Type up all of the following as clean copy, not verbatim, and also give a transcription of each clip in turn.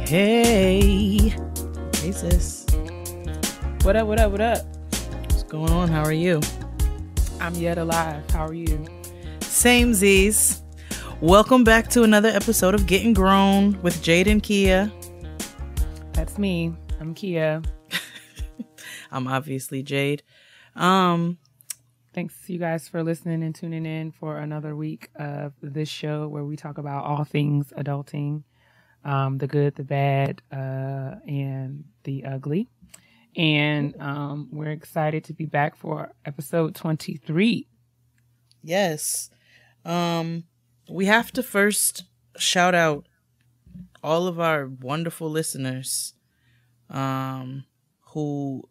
Hey. Hey, sis. What up, what up, what up? What's going on? How are you? I'm yet alive. How are you? Same Z's. Welcome back to another episode of Getting Grown with Jade and Keia. That's me. I'm Keia. I'm obviously Jade. Thanks you guys for listening and tuning in for another week of this show where we talk about all things adulting, the good, the bad, and the ugly. And we're excited to be back for episode 23. Yes. We have to first shout out all of our wonderful listeners who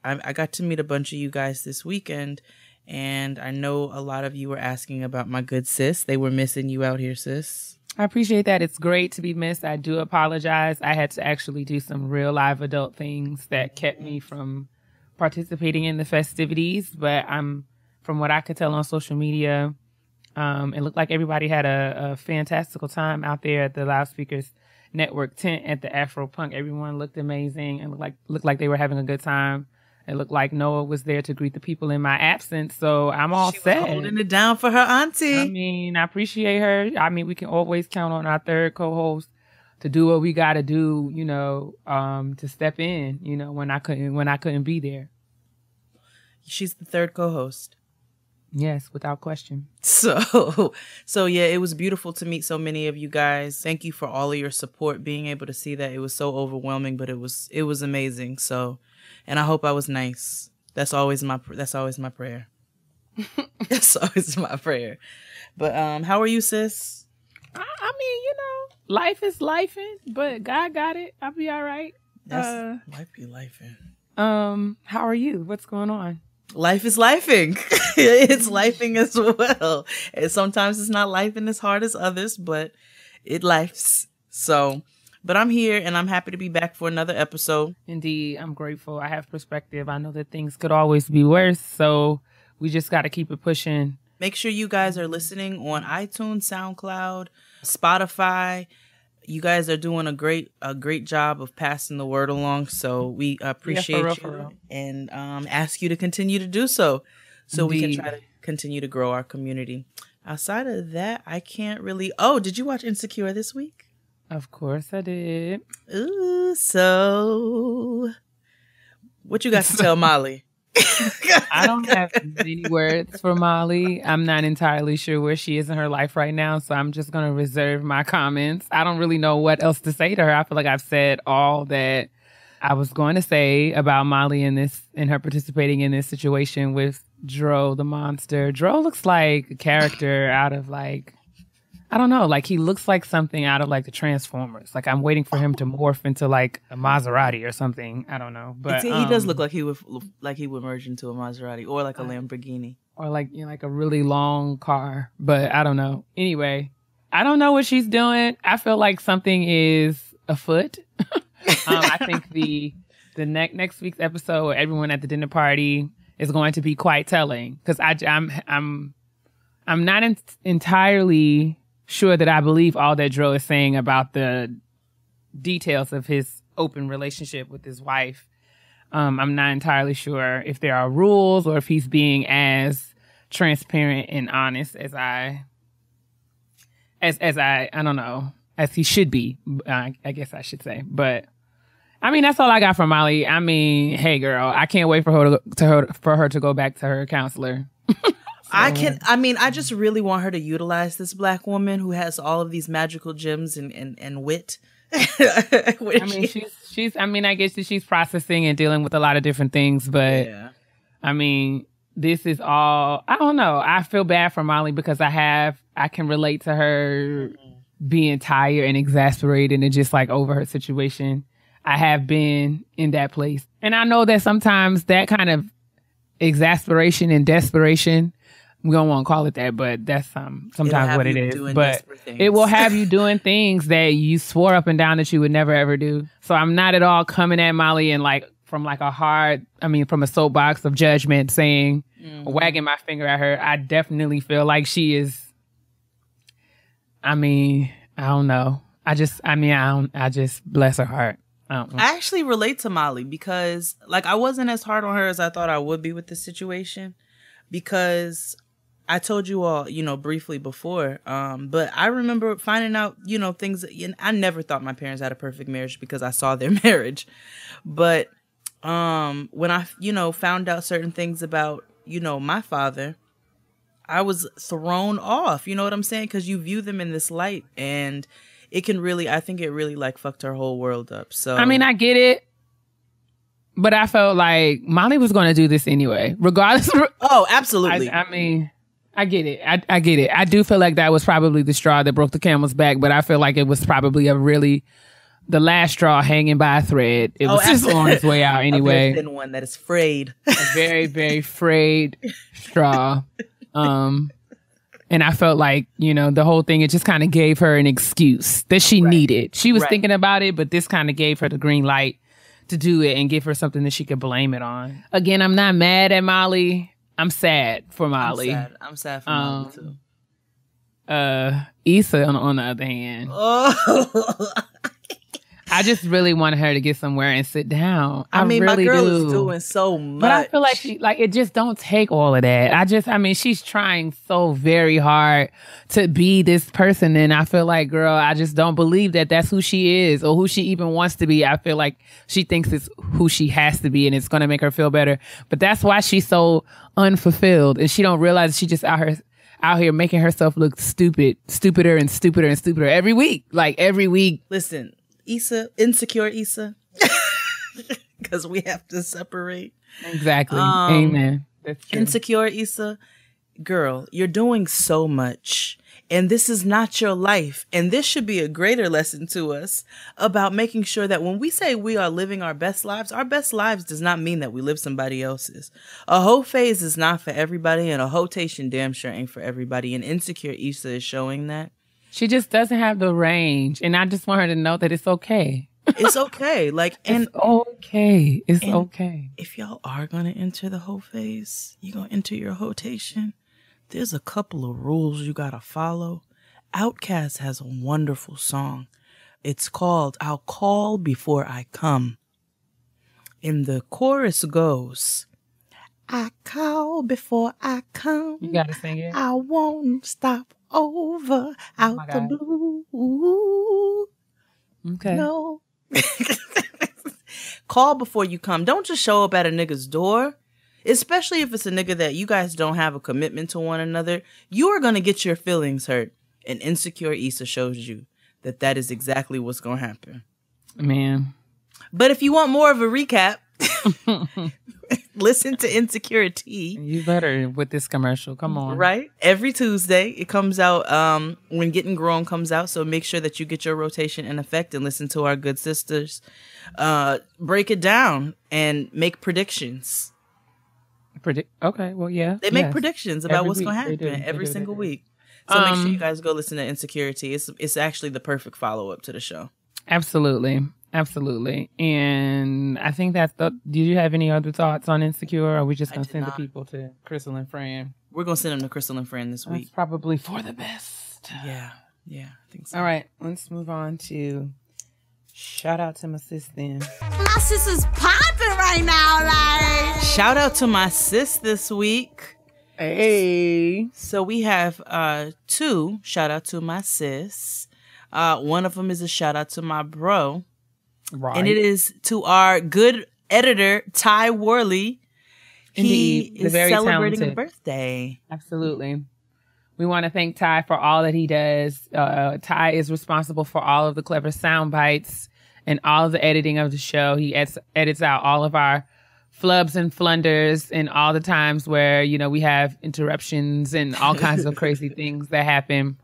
I got to meet a bunch of you guys this weekend, and I know a lot of you were asking about my good sis. They were missing you out here, sis. I appreciate that. It's great to be missed. I do apologize. I had to actually do some real live adult things that kept me from participating in the festivities, but from what I could tell on social media, it looked like everybody had a fantastical time out there at the Loudspeakers Network tent at the Afro Punk. Everyone looked amazing and looked like they were having a good time. It looked like Noah was there to greet the people in my absence, so I'm all set. Holding it down for her auntie. I mean, I appreciate her. I mean, we can always count on our third co-host to do what we got to do, to step in, when I couldn't be there. She's the third co-host. Yes, without question. So yeah, it was beautiful to meet so many of you guys. Thank you for all of your support. Being able to see that, it was so overwhelming, but it was amazing. So, and I hope I was nice. That's always my prayer. That's always my prayer. But how are you, sis? I mean, life is lifing, but God got it. I'll be all right. Life be lifing. How are you? What's going on? Life is lifing. It's lifing as well. And sometimes it's not lifing as hard as others, but it lifes. So, but I'm here and I'm happy to be back for another episode. Indeed, I'm grateful. I have perspective. I know that things could always be worse, so we just got to keep it pushing. Make sure you guys are listening on iTunes, SoundCloud, Spotify. You guys are doing a great job of passing the word along, so we appreciate you and ask you to continue to do so Indeed. We can try to continue to grow our community. Outside of that, I can't really... Oh, did you watch Insecure this week? Of course I did. Ooh, so what you got to tell Molly? I don't have many words for Molly. I'm not entirely sure where she is in her life right now, so I'm just going to reserve my comments. I don't really know what else to say to her. I feel like I've said all that I was going to say about Molly and her participating in this situation with Dro the monster. Dro looks like a character out of I don't know, he looks like something out of the Transformers. I'm waiting for him to morph into a Maserati or something. I don't know, but he does look like he would merge into a Maserati or a Lamborghini or a really long car. But I don't know. Anyway, I don't know what she's doing. I feel like something is afoot. I think the next week's episode where everyone at the dinner party is going to be quite telling, because I'm not entirely sure that I believe all that Dro is saying about the details of his open relationship with his wife. I'm not entirely sure if there are rules or if he's being as transparent and honest as I don't know, as he should be. I guess I should say. But I mean, that's all I got from Molly. I mean, hey girl, I can't wait for her to go back to her counselor. I just really want her to utilize this Black woman who has all of these magical gems and wit. I mean, I guess that she's processing and dealing with a lot of different things, but yeah. I mean, this is all, I don't know. I feel bad for Molly because I can relate to her being tired and exasperated and just over her situation. I have been in that place. And I know that sometimes that kind of exasperation and desperation, we don't want to call it that, but that's sometimes what it is. But it will have you doing things that you swore up and down that you would never ever do. So I'm not at all coming at Molly and from a soapbox of judgment saying, wagging my finger at her. I definitely feel like she is. I mean, I don't know. I just bless her heart. I actually relate to Molly because, like, I wasn't as hard on her as I thought I would be with this situation, because I told you all, briefly before, but I remember finding out, things. I never thought my parents had a perfect marriage because I saw their marriage, but when I, found out certain things about, my father, I was thrown off. You know what I'm saying? Because you view them in this light, and it can really, I think it really like fucked her whole world up. So I mean, I get it, but I felt like Molly was going to do this anyway, regardless. Oh, absolutely. I mean, I get it. I get it. I do feel like that was probably the straw that broke the camel's back, but I feel like it was probably the last straw hanging by a thread. It was just on its way out anyway. A very thin one that is frayed. A very, very frayed straw. And I felt like, the whole thing, it just kind of gave her an excuse that she needed. She was thinking about it, but this kind of gave her the green light to do it and give her something that she could blame it on. Again, I'm not mad at Molly. I'm sad for Molly. I'm sad for Molly too. Issa, on the other hand. Oh. I just really wanted her to get somewhere and sit down. I mean, really my girl do. is doing so much. But I feel like it just don't take all of that. She's trying so very hard to be this person. And I feel like, girl, I just don't believe that that's who she is or who she even wants to be. I feel like she thinks it's who she has to be and it's going to make her feel better. But that's why she's so unfulfilled. And she don't realize she just out here making herself look stupider and stupider and stupider every week. Like every week. Listen. Issa, insecure Issa, because we have to separate. Exactly. Amen. That's true. Insecure Issa, girl, you're doing so much, and this is not your life. And this should be a greater lesson to us about making sure that when we say we are living our best lives does not mean that we live somebody else's. A hoe phase is not for everybody, and a hotation damn sure ain't for everybody. And insecure Issa is showing that. She just doesn't have the range. And I just want her to know that it's okay. It's okay. It's okay. It's okay. If y'all are going to enter the hoe phase, you're going to enter your hotation, there's a couple of rules you got to follow. Outkast has a wonderful song. It's called I'll Call Before I Come. And the chorus goes, I call before I come. You got to sing it. I won't stop over out the blue. Okay. No. Call before you come. Don't just show up at a nigga's door, especially if it's a nigga that you guys don't have a commitment to one another. You are going to get your feelings hurt. And insecure Issa shows you that is exactly what's going to happen. Man. But if you want more of a recap, listen to Insecurity. You better with this commercial. Come on. Right? Every Tuesday. It comes out when Getting Grown comes out. So make sure that you get your rotation in effect and listen to our good sisters break it down and make predictions. Okay. Well, yeah. They make predictions about what's going to happen every single week. So make sure you guys go listen to Insecurity. It's actually the perfect follow-up to the show. Absolutely. And I think did you have any other thoughts on Insecure, or are we just going to send the people to Crystal and Fran? We're going to send them to Crystal and Fran this week. That's probably for the best. Yeah, I think so. All right, let's move on to shout out to my sis then. My sis is popping right now, like. Shout out to my sis this week. Hey. So we have 2 shout out to my sis. One of them is a shout out to my bro. Right. And it is to our good editor, Ty Worley. Indeed. He is celebrating a birthday. Absolutely. We want to thank Ty for all that he does. Ty is responsible for all of the clever sound bites and all of the editing of the show. He edits out all of our flubs and flunders and all the times where, we have interruptions and all kinds of crazy things that happen.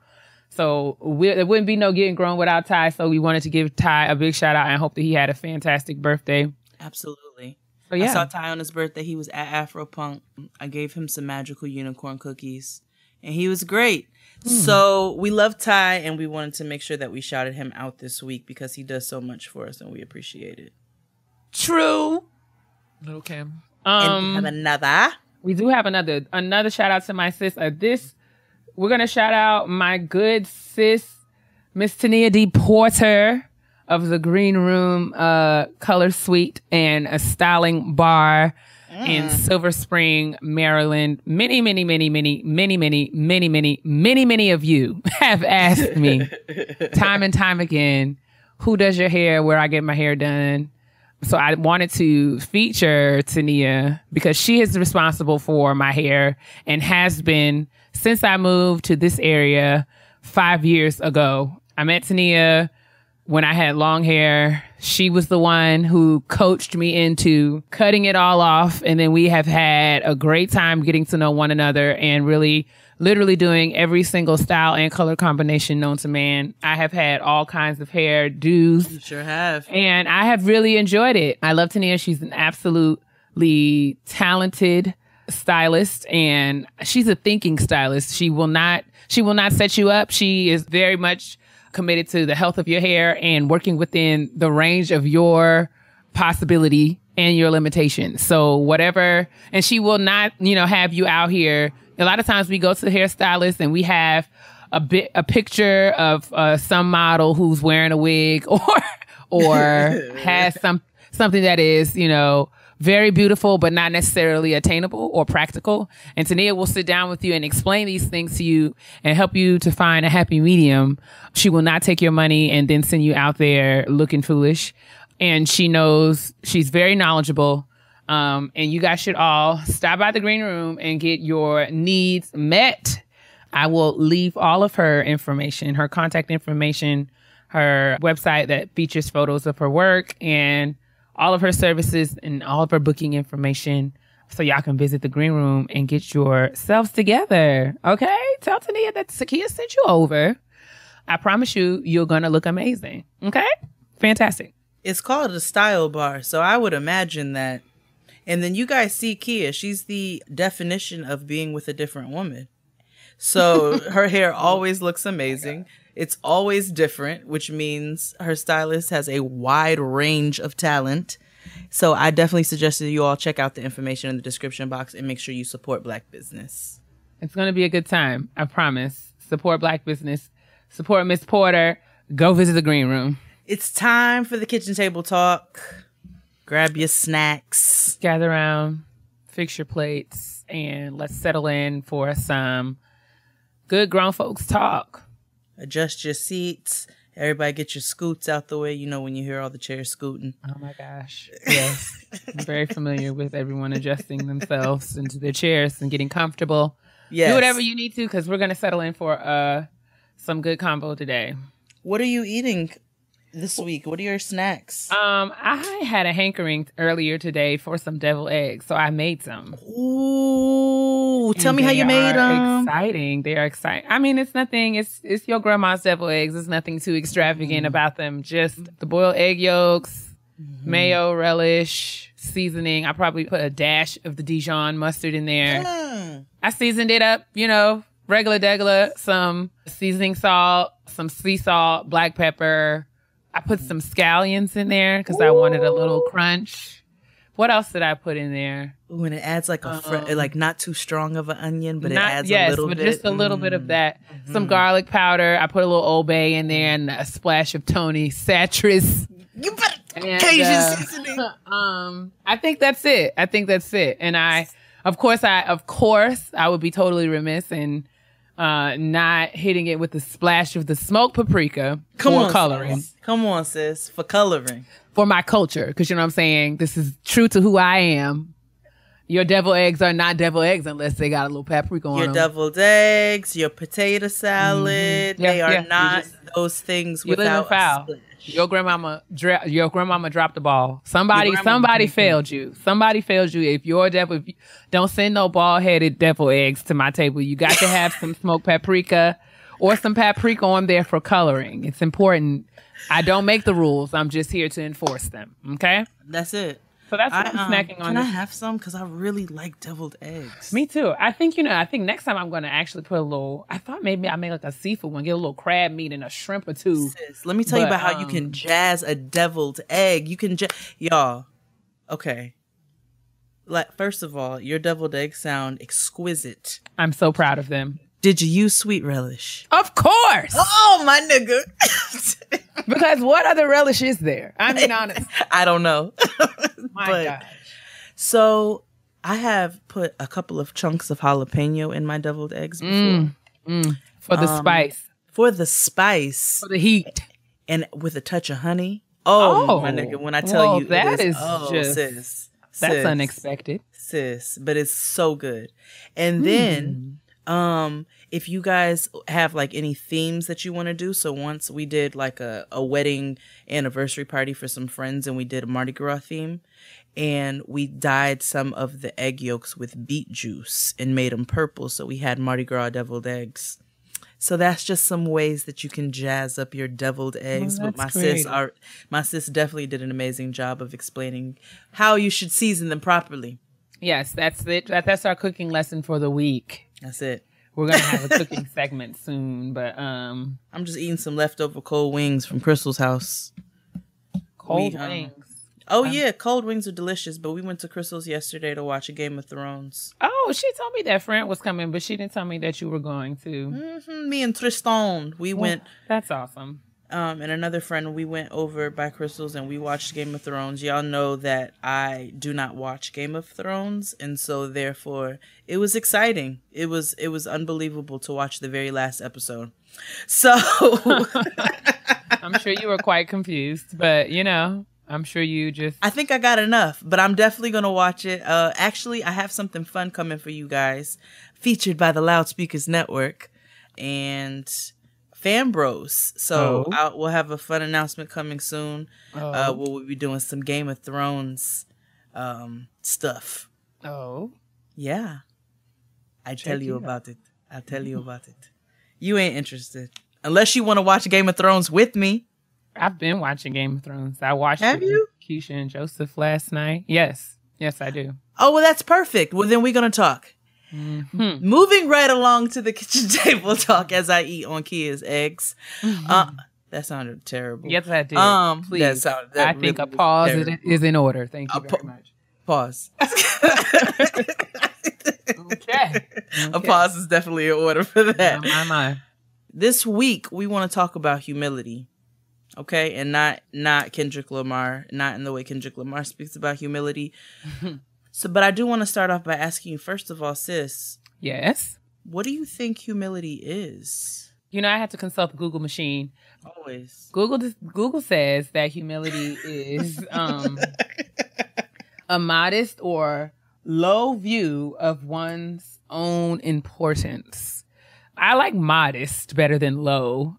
So there wouldn't be no Getting Grown without Ty. So we wanted to give Ty a big shout out and hope that he had a fantastic birthday. Absolutely. So, yeah. I saw Ty on his birthday. He was at Afropunk. I gave him some magical unicorn cookies and he was great. So we love Ty and we wanted to make sure that we shouted him out this week because he does so much for us and we appreciate it. True. Little Kim. And we have another. We do have another shout out to my sis. We're going to shout out my good sis, Miss Tania D. Porter of the Green Room Color Suite and a styling bar in Silver Spring, Maryland. Many of you have asked me time and time again, who does your hair, where I get my hair done. So I wanted to feature Tania because she is responsible for my hair and has been since I moved to this area 5 years ago. I met Tania when I had long hair. She was the one who coached me into cutting it all off. And then we have had a great time getting to know one another and really literally doing every single style and color combination known to man. I have had all kinds of hair do's. You sure have. And I have really enjoyed it. I love Tania. She's an absolutely talented stylist and she's a thinking stylist. She will not set you up. She is very much committed to the health of your hair and working within the range of your possibility and your limitations. So whatever, and she will not, have you out here. A lot of times we go to the hairstylist and we have a picture of some model who's wearing a wig or has something that is, very beautiful, but not necessarily attainable or practical. And Tania will sit down with you and explain these things to you and help you to find a happy medium. She will not take your money and then send you out there looking foolish. And she knows she's very knowledgeable. And you guys should all stop by the Green Room and get your needs met. I will leave all of her information, her contact information, her website that features photos of her work and all of her services and all of her booking information so y'all can visit the Green Room and get yourselves together. Okay? Tell Tania that Keia sent you over. I promise you're going to look amazing. Okay? Fantastic. It's called a style bar, so I would imagine that. And then you guys see Keia. She's the definition of being with a different woman. So her hair always looks amazing. It's always different, which means her stylist has a wide range of talent. So I definitely suggest that you all check out the information in the description box and make sure you support Black business. It's going to be a good time. I promise. Support Black business. Support Miss Porter. Go visit the Green Room. It's time for the kitchen table talk. Grab your snacks. Gather around. Fix your plates. And let's settle in for some good grown folks talk. Adjust your seats. Everybody get your scoots out the way. When you hear all the chairs scooting. Oh, my gosh. Yes. I'm very familiar with everyone adjusting themselves into their chairs and getting comfortable. Yes. Do whatever you need to because we're going to settle in for some good combo today. What are you eating this week? What are your snacks? I had a hankering earlier today for some deviled eggs, so I made some. Ooh, tell me how you made them. Exciting. They are exciting. I mean, it's nothing. It's your grandma's deviled eggs. There's nothing too extravagant about them. Just the boiled egg yolks, mayo, relish, seasoning. I probably put a dash of the Dijon mustard in there. I seasoned it up, regular degular, some seasoning salt, some sea salt, black pepper. I put some scallions in there because I wanted a little crunch. What else did I put in there? Ooh, and it adds like like not too strong of an onion, but it adds a little bit. Just a little bit of that. Some garlic powder. I put a little Old Bay in there and a splash of Tony Satris. You better Cajun seasoning. I think that's it. And of course, I would be totally remiss in not hitting it with a splash of the smoked paprika for coloring. Come on, sis. For coloring. For my culture. Because you know what I'm saying? This is true to who I am. Your deviled eggs are not deviled eggs unless they got a little paprika on them. Your deviled eggs, your potato salad, they are not those things without a splash. Your grandmama dropped the ball. Somebody failed you. Somebody failed you. If don't send no bald-headed devil eggs to my table. You got to have some smoked paprika or some paprika on there for coloring. It's important. I don't make the rules. I'm just here to enforce them. Okay? That's it. So that's what I'm snacking on. Can I have some? Because I really like deviled eggs. Me too. I think next time I'm going to actually put a little, I thought maybe I made like a seafood one, get a little crab meat and a shrimp or two. Sis, let me tell you about how you can jazz a deviled egg. You can y'all, okay. like, first of all, your deviled eggs sound exquisite. I'm so proud of them. Did you use sweet relish? Of course. Oh, my nigga. Because what other relish is there? I mean, honest. I don't know. My gosh. So I have put a couple of chunks of jalapeno in my deviled eggs before. For the spice. For the spice. For the heat. And with a touch of honey. Oh, my nigga, when I tell you that is just, sis. That's unexpected. Sis, but it's so good. And then if you guys have like any themes that you want to do, so once we did like a wedding anniversary party for some friends and we did a Mardi Gras theme and we dyed some of the egg yolks with beet juice and made them purple, so we had Mardi Gras deviled eggs. So that's just some ways that you can jazz up your deviled eggs. But my sis definitely did an amazing job of explaining how you should season them properly. Yes, that's it. That's our cooking lesson for the week. That's it. We're gonna have a cooking segment soon, but I'm just eating some leftover cold wings from Crystal's house. Cold wings. Oh yeah, cold wings are delicious. But we went to Crystal's yesterday to watch a Game of Thrones. Oh, she told me that friend was coming, but she didn't tell me that you were going to. Mm-hmm. Me and Tristan, we went. That's awesome. And another friend, we went over by Crystal's and we watched Game of Thrones. Y'all know that I do not watch Game of Thrones, and so therefore it was exciting. It was unbelievable to watch the very last episode. So I'm sure you were quite confused, but I'm sure you just... I think I got enough, but I'm definitely going to watch it. Actually, I have something fun coming for you guys, featured by the Loudspeakers Network and Fan Bros. So we'll have a fun announcement coming soon. We'll be doing some Game of Thrones stuff. Oh. Yeah. I'll tell you about it. You ain't interested. Unless you want to watch Game of Thrones with me. I've been watching Game of Thrones. I watched it with Keisha and Joseph last night. Yes, I do. Oh, well, that's perfect. Well, then we're going to talk. Mm-hmm. Moving right along to the kitchen table talk as I eat on Kia's eggs. That sounded terrible. Yes, I did. Please. I think a pause is in order. Thank you very much. Pause. Okay. A pause is definitely in order for that. My. This week, we want to talk about humility. Okay, and not Kendrick Lamar, not in the way Kendrick Lamar speaks about humility. But I do want to start off by asking you, first of all, sis. Yes? What do you think humility is? I had to consult the Google machine. Always. Google says that humility is a modest or low view of one's own importance. I like modest better than low.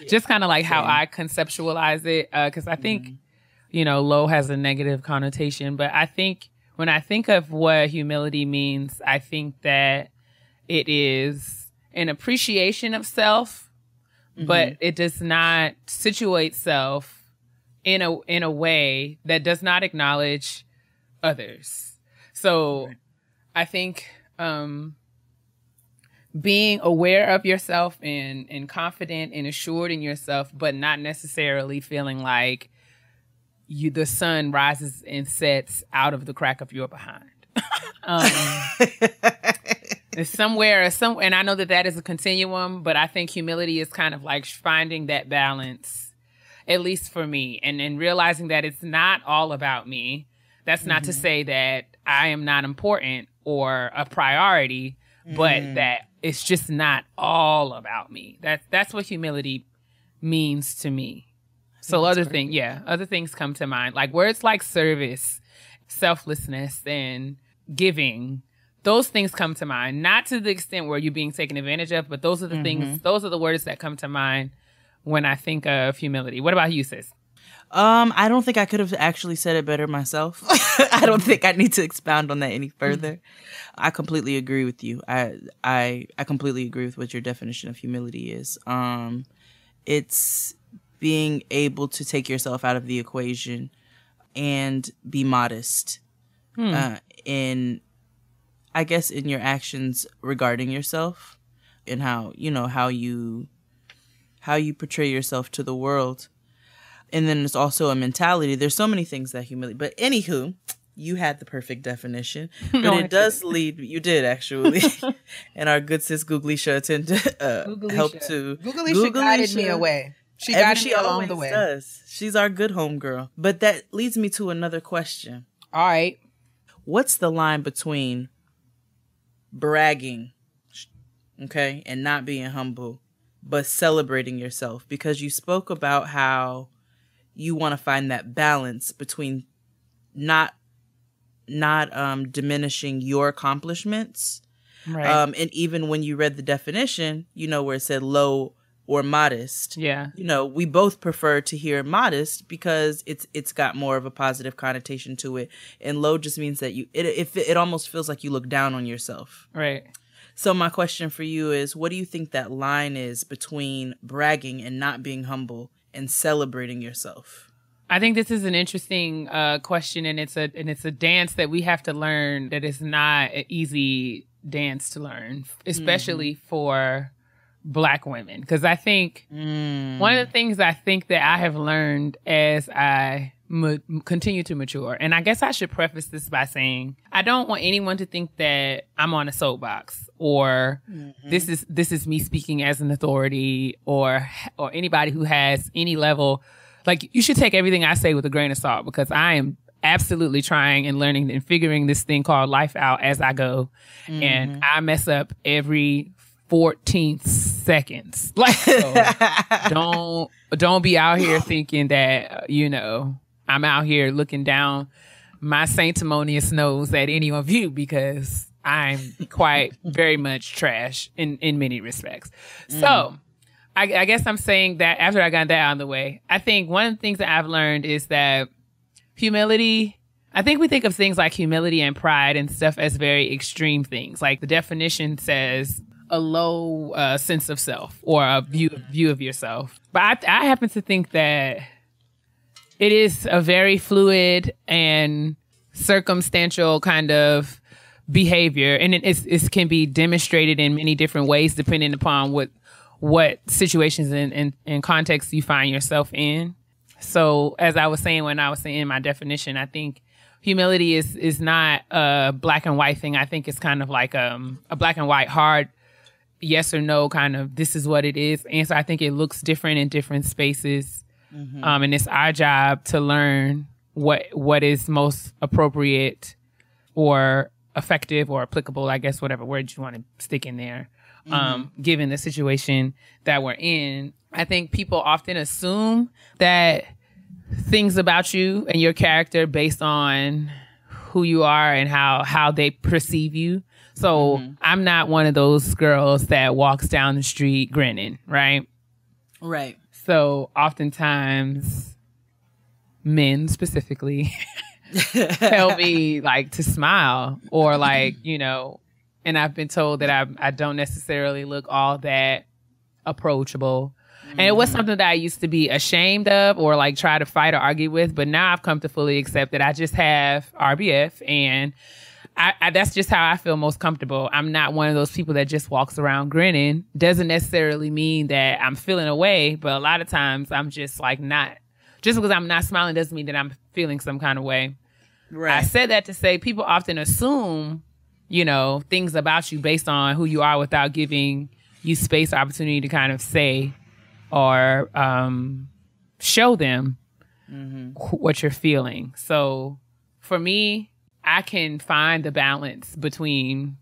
Just kind of like how I conceptualize it. Because I think, low has a negative connotation. But I think when I think of what humility means, I think that it is an appreciation of self, but it does not situate self in a way that does not acknowledge others. So I think... being aware of yourself and confident and assured in yourself, but not necessarily feeling like the sun rises and sets out of the crack of your behind. It's somewhere, and I know that is a continuum, but I think humility is kind of like finding that balance, at least for me, and realizing that it's not all about me. That's not to say that I am not important or a priority, but that it's just not all about me. That's what humility means to me. So other things come to mind, like words like service, selflessness, and giving. Those things come to mind, not to the extent where you're being taken advantage of, but those are the things. Those are the words that come to mind when I think of humility. What about you, sis? I don't think I could have actually said it better myself. I don't think I need to expound on that any further. I completely agree with you. I completely agree with what your definition of humility is. It's being able to take yourself out of the equation and be modest in your actions regarding yourself and how you portray yourself to the world. And then there's also a mentality. There's so many things that humility. But anywho, you had the perfect definition, but it does lead. You did actually, and our good sis Googly tend to help to. Googly guided me away. She guided me along the way. Does. She's our good homegirl. But that leads me to another question. All right, what's the line between bragging, okay, and not being humble, but celebrating yourself? Because you spoke about how you want to find that balance between not diminishing your accomplishments. Right. And even when you read the definition, where it said low or modest. Yeah. We both prefer to hear modest because it's got more of a positive connotation to it. And low just means that it almost feels like you look down on yourself. Right. So my question for you is, what do you think that line is between bragging and not being humble and celebrating yourself? I think this is an interesting question, and it's a dance that we have to learn. That is not an easy dance to learn, especially for Black women. Because I think one of the things I think that I have learned as I continue to mature, and I guess I should preface this by saying I don't want anyone to think that I'm on a soapbox or this is me speaking as an authority or anybody who has any level. Like, you should take everything I say with a grain of salt, because I am absolutely trying and learning and figuring this thing called life out as I go. And I mess up every 14th seconds. Like, so don't be out here thinking that, I'm out here looking down my sanctimonious nose at any of you, because I'm quite very much trash in many respects. So I guess I'm saying that after I got that out of the way, I think one of the things that I've learned is that humility, I think we think of things like humility and pride and stuff as very extreme things. Like the definition says a low sense of self or a view of yourself. But I happen to think that it is a very fluid and circumstantial kind of behavior. And it can be demonstrated in many different ways depending upon what situations and contexts you find yourself in. So as I was saying when I was saying my definition, I think humility is not a black and white thing. I think it's kind of like a black and white hard yes or no kind of this is what it is. And so I think it looks different in different spaces. And it's our job to learn what is most appropriate or effective or applicable, I guess, whatever word you want to stick in there. Given the situation that we're in. I think people often assume that things about you and your character based on who you are and how they perceive you. So I'm not one of those girls that walks down the street grinning, right? Right. So oftentimes men specifically tell me like to smile or like, and I've been told that I don't necessarily look all that approachable. And it was something that I used to be ashamed of or like try to fight or argue with. But now I've come to fully accept that I just have RBF and I that's just how I feel most comfortable. I'm not one of those people that just walks around grinning. Doesn't necessarily mean that I'm feeling away, but a lot of times I'm just like not. Just because I'm not smiling doesn't mean that I'm feeling some kind of way. Right. I said that to say people often assume, things about you based on who you are without giving you space or opportunity to kind of say or show them what you're feeling. So for me, I can find the balance between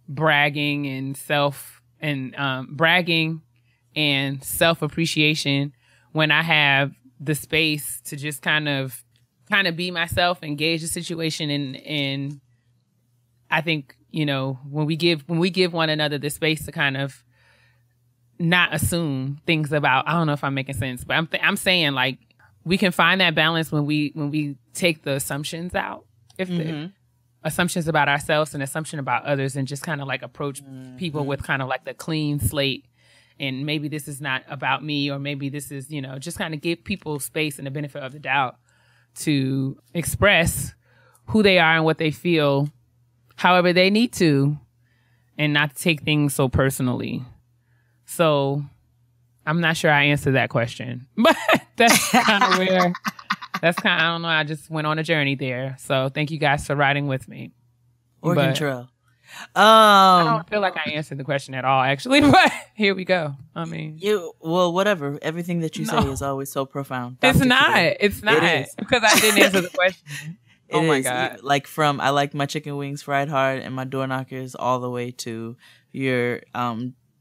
bragging and self-appreciation when I have the space to just kind of be myself, engage the situation, and I think when we give one another the space to kind of not assume things about. I don't know if I'm making sense, but I'm saying like we can find that balance when we take the assumptions out. If the assumptions about ourselves and assumption about others, and just kind of like approach people with kind of like the clean slate. And maybe this is not about me, or maybe this is, just kind of give people space and the benefit of the doubt to express who they are and what they feel however they need to, and not take things so personally. So I'm not sure I answered that question, but that's kind of where That's kind of, I don't know. I just went on a journey there. So thank you guys for riding with me. Oregon Trail. I don't feel like I answered the question at all, actually, but here we go. I mean, whatever. Everything that you say is always so profound. It's not because I didn't answer the question. Oh my God. Like I like my chicken wings fried hard and my door knockers all the way to your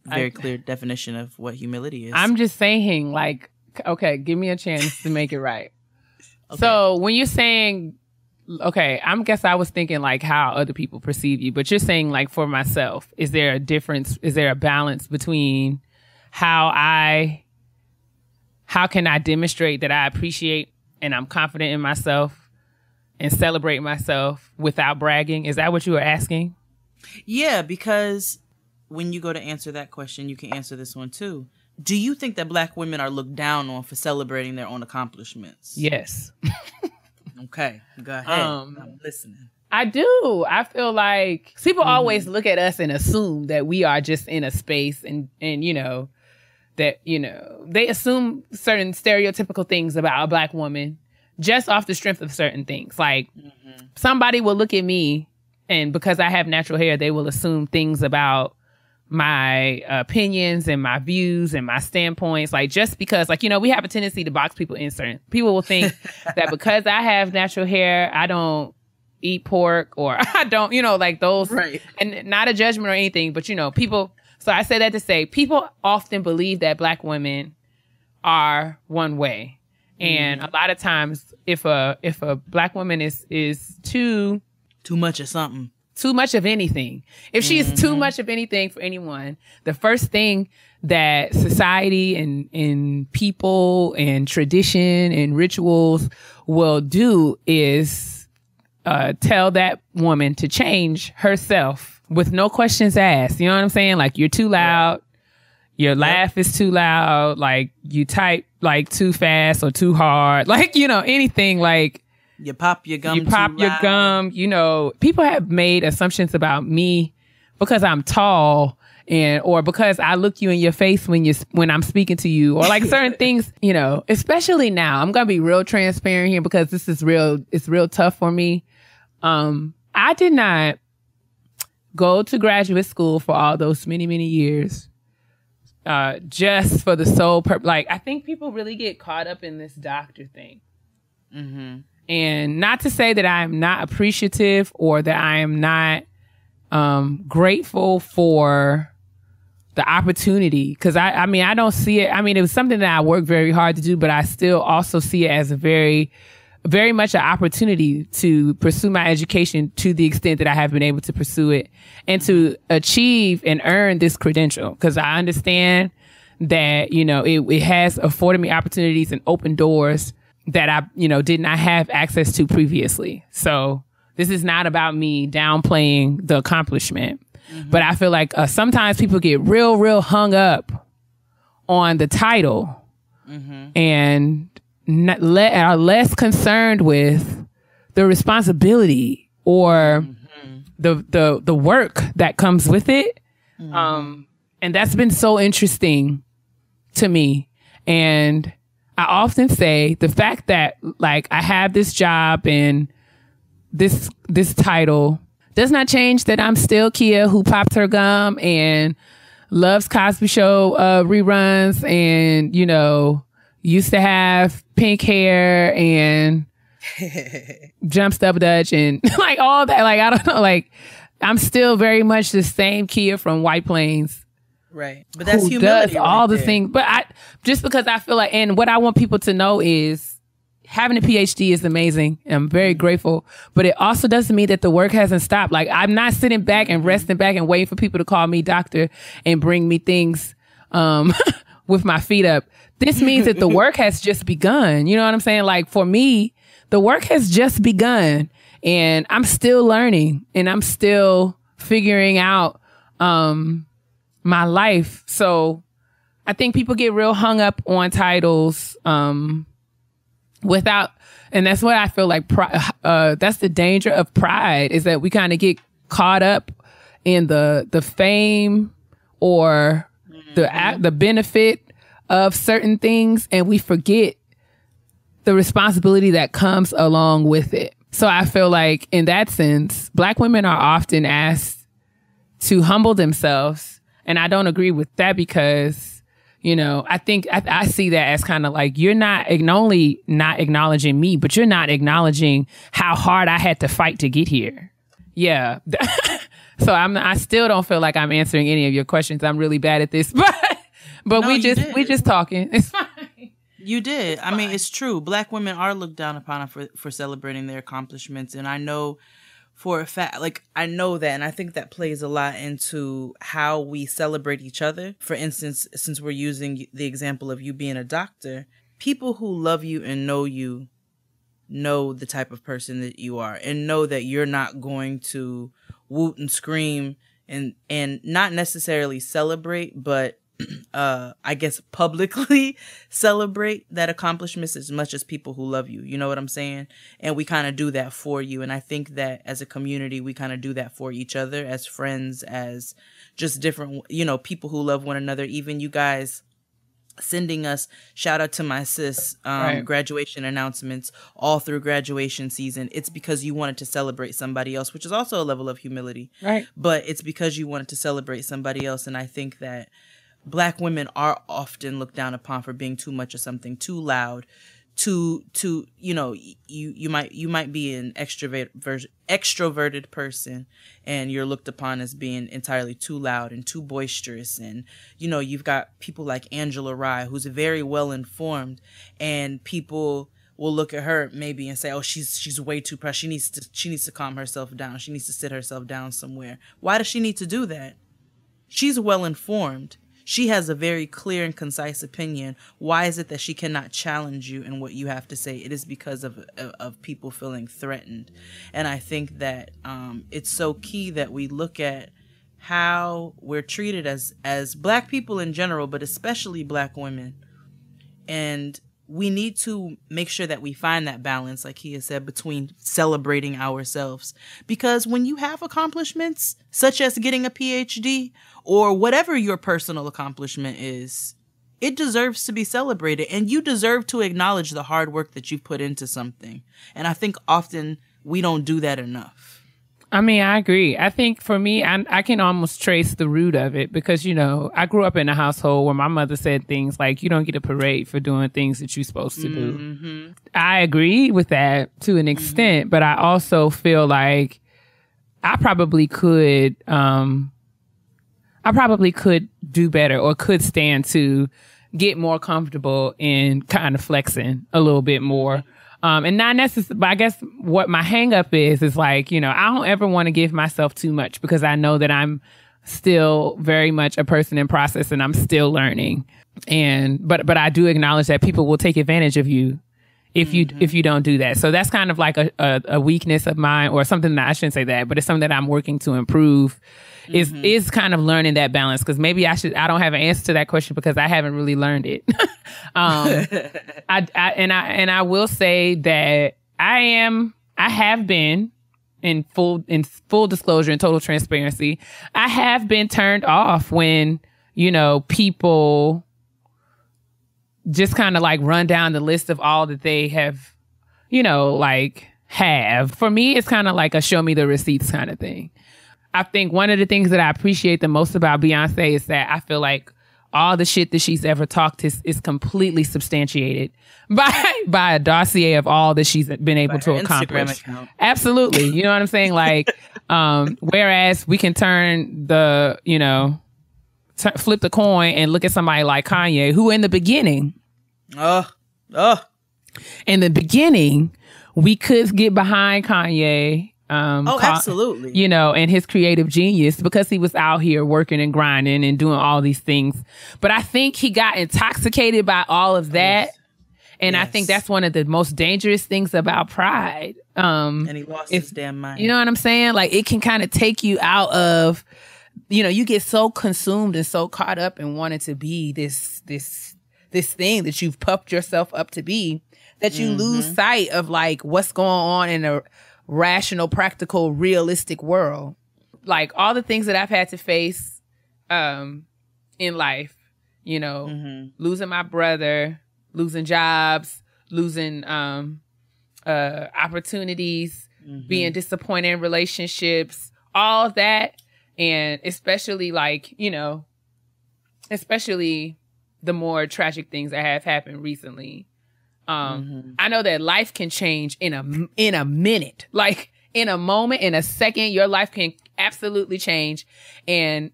very clear definition of what humility is. I'm just saying, like, okay, give me a chance to make it right. Okay. So when you're saying, okay, guess I was thinking like how other people perceive you, but you're saying like for myself, is there a difference? Is there a balance between how can I demonstrate that I appreciate and I'm confident in myself and celebrate myself without bragging? Is that what you were asking? Yeah, because when you go to answer that question, you can answer this one too. Do you think that Black women are looked down on for celebrating their own accomplishments? Yes. Okay, go ahead. I'm listening. I do. I feel like people always look at us and assume that we are just in a space and that, they assume certain stereotypical things about a Black woman just off the strength of certain things. Like somebody will look at me and because I have natural hair, they will assume things about my opinions and my views and my standpoints. Like just because we have a tendency to box people in certain. People will think that because I have natural hair, I don't eat pork or I don't, like those. Right. And not a judgment or anything, but people. So I say that to say people often believe that Black women are one way. And a lot of times if a Black woman is too much of something, too much of anything. If she is too much of anything for anyone, the first thing that society and people and tradition and rituals will do is tell that woman to change herself with no questions asked. You know what I'm saying? Like you're too loud. Your laugh is too loud. Like you type like too fast or too hard. Like, anything like you pop your gum. People have made assumptions about me because I'm tall or because I look you in your face when I'm speaking to you or like certain things, especially now. I'm going to be real transparent here because this is real. It's real tough for me. I did not go to graduate school for all those many, many years. Just for the sole purpose. Like, I think people really get caught up in this doctor thing. Mm-hmm. And not to say that I am not appreciative or that I am not grateful for the opportunity. Because I don't see it. I mean, it was something that I worked very hard to do, but I still also see it as a very, very much an opportunity to pursue my education to the extent that I have been able to pursue it and to achieve and earn this credential. Because I understand that, it has afforded me opportunities and open doors that I, did not have access to previously. So this is not about me downplaying the accomplishment. But I feel like sometimes people get real, real hung up on the title and are less concerned with the responsibility or the work that comes with it. And that's been so interesting to me. And I often say the fact that like I have this job and this title does not change that I'm still Keia who pops her gum and loves Cosby Show reruns and, used to have pink hair and jumps double dutch and like all that. Like, I don't know, like I'm still very much the same Keia from White Plains. Right. But that's who humility. Does all the things. But just because I feel like, and what I want people to know is having a PhD is amazing. And I'm very grateful. But it also doesn't mean that the work hasn't stopped. Like I'm not sitting back and resting back and waiting for people to call me doctor and bring me things with my feet up. This means that the work has just begun. You know what I'm saying? Like for me, the work has just begun and I'm still learning and I'm still figuring out my life. So I think people get real hung up on titles without, and that's what I feel like that's the danger of pride, is that we kind of get caught up in the fame or the benefit of certain things, and we forget the responsibility that comes along with it. So I feel like in that sense, Black women are often asked to humble themselves. And I don't agree with that because, you know, I think I see that as kind of like, you're not only not acknowledging me, but you're not acknowledging how hard I had to fight to get here. Yeah. So I still don't feel like I'm answering any of your questions. I'm really bad at this, but no, we just talking. It's fine. You did. I mean, it's true. Black women are looked down upon for celebrating their accomplishments. And I know for a fact, like, I know that. And I think that plays a lot into how we celebrate each other. For instance, since we're using the example of you being a doctor, people who love you and know you know the type of person that you are and know that you're not going to woot and scream and not necessarily celebrate, but I guess publicly celebrate that accomplishments as much as people who love you. You know what I'm saying? And we kind of do that for you. And I think that as a community, we kind of do that for each other as friends, as just different, you know, people who love one another. Even you guys sending us shout out to my sis right. graduation announcements all through graduation season. It's because you wanted to celebrate somebody else, which is also a level of humility. Right. But it's because you wanted to celebrate somebody else. And I think that Black women are often looked down upon for being too much of something, too loud, too you know, you might be an extroverted person and you're looked upon as being entirely too loud and too boisterous. And you know, you've got people like Angela Rye, who's very well informed, and people will look at her maybe and say, oh, she's way too pressed. She needs to calm herself down. She needs to sit herself down somewhere. Why does she need to do that? She's well informed. She has a very clear and concise opinion. Why is it that she cannot challenge you in what you have to say? It is because of people feeling threatened. And I think that it's so key that we look at how we're treated as Black people in general, but especially Black women. And we need to make sure that we find that balance, like he has said, between celebrating ourselves. Because when you have accomplishments, such as getting a PhD or whatever your personal accomplishment is, it deserves to be celebrated. And you deserve to acknowledge the hard work that you've put into something. And I think often we don't do that enough. I mean, I agree. I think for me, I can almost trace the root of it because, you know, I grew up in a household where my mother said things like, you don't get a parade for doing things that you're supposed to do. Mm-hmm. I agree with that to an extent, mm-hmm. but I also feel like I probably could do better or could stand to get more comfortable in kind of flexing a little bit more. And not necessarily, but I guess what my hang up is like, you know, I don't ever want to give myself too much because I know that I'm still very much a person in process and I'm still learning. But I do acknowledge that people will take advantage of you if you don't do that. So that's kind of like a weakness of mine, or something that I shouldn't say that, but it's something that I'm working to improve. Is kind of learning that balance, because maybe I don't have an answer to that question because I haven't really learned it. I will say that I have been in full disclosure and total transparency. I have been turned off when, you know, people just kind of like run down the list of all that they have, you know, like have. For me, it's kind of like a show me the receipts kind of thing. I think one of the things that I appreciate the most about Beyonce is that I feel like all the shit that she's ever talked is completely substantiated by a dossier of all that she's been able to accomplish. Absolutely. You know what I'm saying? Like, whereas we can turn the, you know, flip the coin and look at somebody like Kanye, who in the beginning, we could get behind Kanye. Absolutely. You know, and his creative genius, because he was out here working and grinding and doing all these things. But I think he got intoxicated by all of that. Yes. And I think that's one of the most dangerous things about pride. And he lost his damn mind. You know what I'm saying? Like, it can kind of take you out of, you know, you get so consumed and so caught up in wanting to be this thing that you've puffed yourself up to be, that you lose sight of like what's going on in a rational, practical, realistic world. Like all the things that I've had to face in life, you know, losing my brother, losing jobs, losing opportunities, being disappointed in relationships, all that. And especially like, you know, especially the more tragic things that have happened recently. I know that life can change in a minute, like in a moment, in a second, your life can absolutely change. And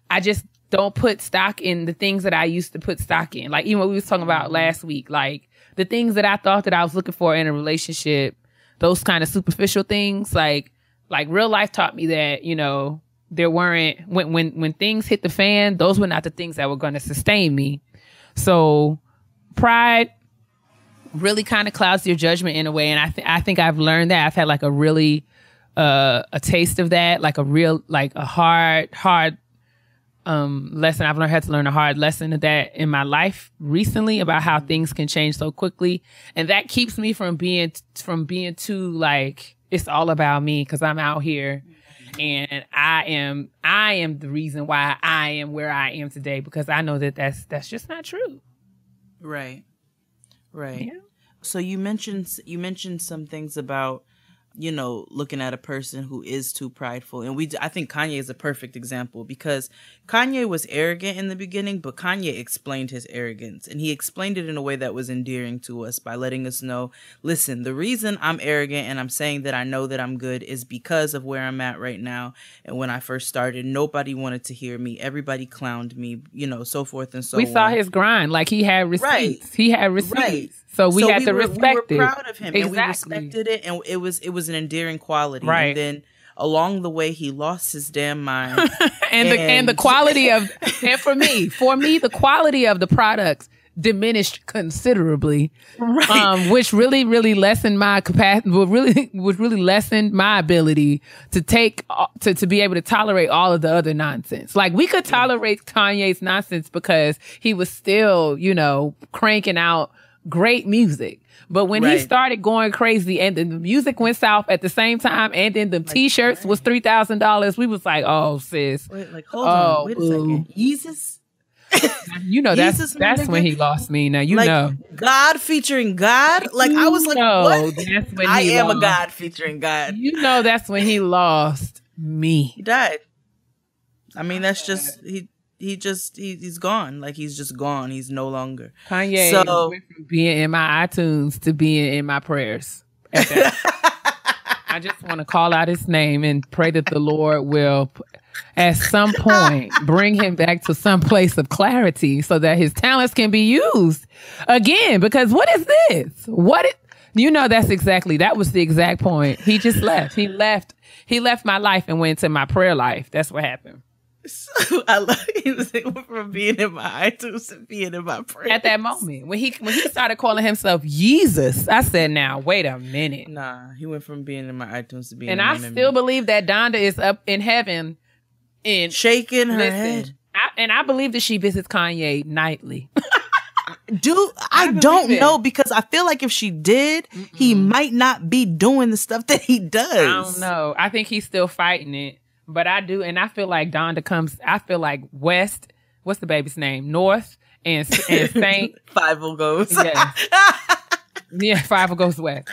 I just don't put stock in the things that I used to put stock in. Like even what we was talking about last week, like the things that I thought that I was looking for in a relationship, those kind of superficial things, like real life taught me that, you know, there weren't, when things hit the fan, those were not the things that were going to sustain me. So pride really kind of clouds your judgment in a way. And I think I've learned that. I've had like a really, a taste of that, like a real, like a hard lesson. I've had to learn a hard lesson of that in my life recently about how things can change so quickly. And that keeps me from being too like, it's all about me because I'm out here. And I am the reason why I am where I am today, because I know that that's just not true. Right. Right. Yeah. So you mentioned some things about, you know, looking at a person who is too prideful. And I think Kanye is a perfect example, because Kanye was arrogant in the beginning, but Kanye explained his arrogance, and he explained it in a way that was endearing to us by letting us know, listen, the reason I'm arrogant and I'm saying that I know that I'm good is because of where I'm at right now. And when I first started, nobody wanted to hear me. Everybody clowned me, you know, so forth and so on. We saw his grind. Like he had receipts. Right. He had receipts. Right. So we had to respect it. We were proud of him, exactly. And we respected it, and it was an endearing quality. Right. And then along the way, he lost his damn mind. and the quality of, and for me, the quality of the products diminished considerably. Right. Which really, really lessened my capacity. Really lessened my ability to take to be able to tolerate all of the other nonsense. Like we could tolerate Kanye's nonsense because he was still, you know, cranking out great music. But when he started going crazy and then the music went south at the same time, and then the t-shirts was $3,000, we was like, oh sis. Wait, like hold on, wait a second. Yeezus? You know, that's when he lost me. Now you like, know. God featuring God? Like I was like, what? That's when I am a God featuring God. You know that's when he lost me. He died. I mean, that's just he's gone. Like he's just gone. He's no longer. Kanye went from being in my iTunes to being in my prayers. I just want to call out his name and pray that the Lord will, at some point, bring him back to some place of clarity so that his talents can be used again. Because what is this? You know, that was the exact point. He just left. He left my life and went into my prayer life. That's what happened. So I love he was from being in my iTunes to being in my prayer. At that moment, when he started calling himself Jesus, I said, "Now wait a minute." Nah, he went from being in my iTunes to being. And I still believe that Donda is up in heaven, and shaking her head. I believe that she visits Kanye nightly. Dude, I don't know, because I feel like if she did, he might not be doing the stuff that he does. I don't know. I think he's still fighting it. But I do, and I feel like Donda comes, I feel like West, what's the baby's name? North and Saint. Five goes. Yeah. Yeah, Five goes West.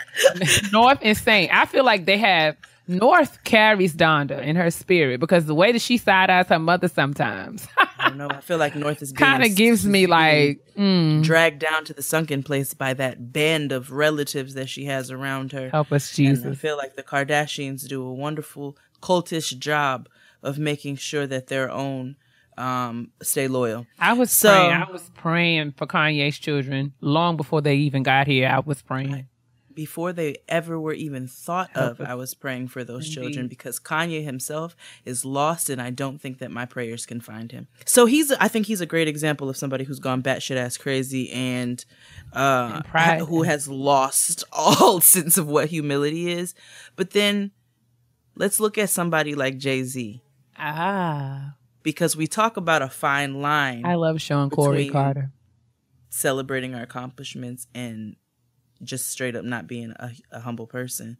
North and Saint. I feel like they have, North carries Donda in her spirit, because the way that she side-eyes her mother sometimes. I don't know. I feel like North is kind of gives me like dragged down to the sunken place by that band of relatives that she has around her. Help us, Jesus. And I feel like the Kardashians do a wonderful cultish job of making sure that their own stay loyal. I was praying for Kanye's children long before they even got here. I was praying. Before they ever were even thought of, I was praying for those children, because Kanye himself is lost, and I don't think that my prayers can find him. So I think he's a great example of somebody who's gone batshit ass crazy and who has lost all sense of what humility is. But then let's look at somebody like Jay-Z. Because we talk about a fine line. I love Sean Corey Carter. Celebrating our accomplishments and just straight up not being a humble person,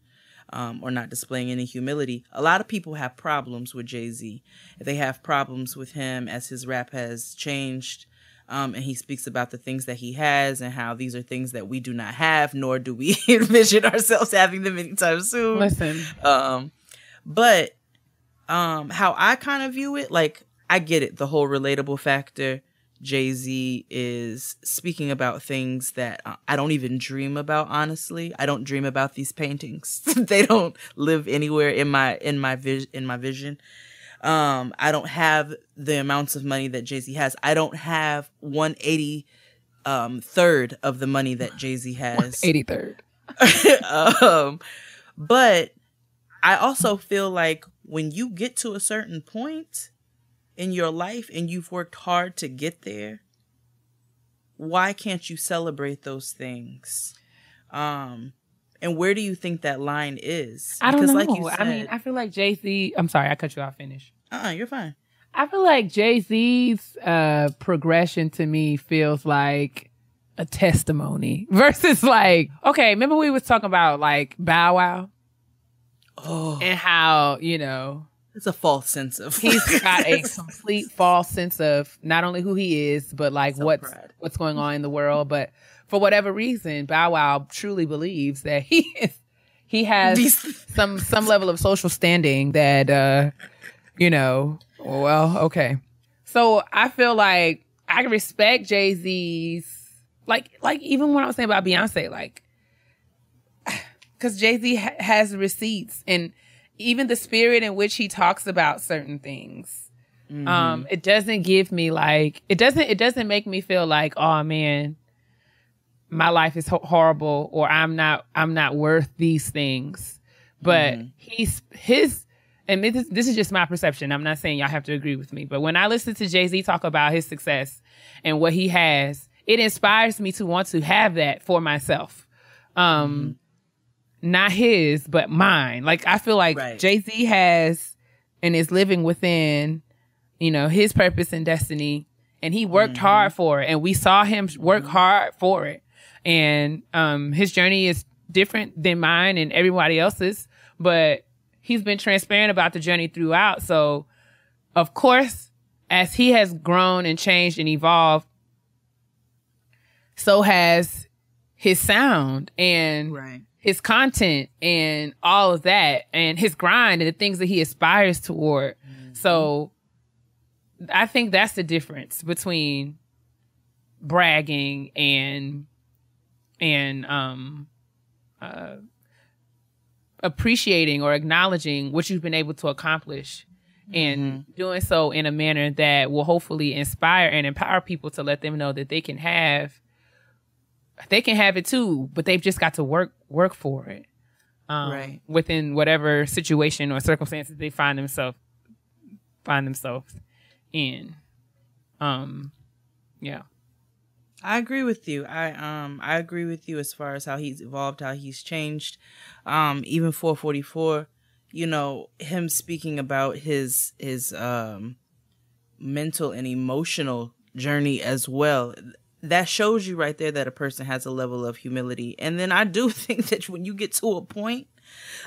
or not displaying any humility. A lot of people have problems with Jay-Z. They have problems with him as his rap has changed. And he speaks about the things that he has and how these are things that we do not have, nor do we envision ourselves having them anytime soon. Listen. But how I kind of view it, like, I get it, the whole relatable factor. Jay-Z is speaking about things that I don't even dream about, honestly. I don't dream about these paintings. They don't live anywhere in my vision. I don't have the amounts of money that Jay-Z has. I don't have 1/83rd of the money that Jay-Z has. 1/83rd. But I also feel like when you get to a certain point in your life and you've worked hard to get there, why can't you celebrate those things? And where do you think that line is? I don't know. Like you said, I mean, I feel like Jay-Z... I'm sorry, I cut you off. Finish. You're fine. I feel like Jay-Z's progression to me feels like a testimony versus like... Okay, remember we was talking about like Bow Wow? Oh. And how, you know... It's a false sense of... He's got a complete false sense of not only who he is, but like what's going on in the world. But for whatever reason, Bow Wow truly believes that he has some level of social standing that, you know, well, okay. So I feel like I respect Jay-Z's, like even when I was saying about Beyonce, like, because Jay-Z has receipts and even the spirit in which he talks about certain things, it doesn't give me like, it doesn't make me feel like, oh man, my life is horrible or I'm not worth these things. But and this is just my perception. I'm not saying y'all have to agree with me, but when I listen to Jay-Z talk about his success and what he has, it inspires me to want to have that for myself. Not his, but mine. Like, I feel like Jay-Z has and is living within, you know, his purpose and destiny. And he worked hard for it. And we saw him work hard for it. And his journey is different than mine and everybody else's. But he's been transparent about the journey throughout. So, of course, as he has grown and changed and evolved, so has his sound and his content and all of that and his grind and the things that he aspires toward. So I think that's the difference between bragging and appreciating or acknowledging what you've been able to accomplish and doing so in a manner that will hopefully inspire and empower people to let them know that they can have it too, but they've just got to work for it. Within whatever situation or circumstances they find themselves in. Yeah. I agree with you. I agree with you as far as how he's evolved, how he's changed. Even 444, you know, him speaking about his mental and emotional journey as well. That shows you right there that a person has a level of humility. And then I do think that when you get to a point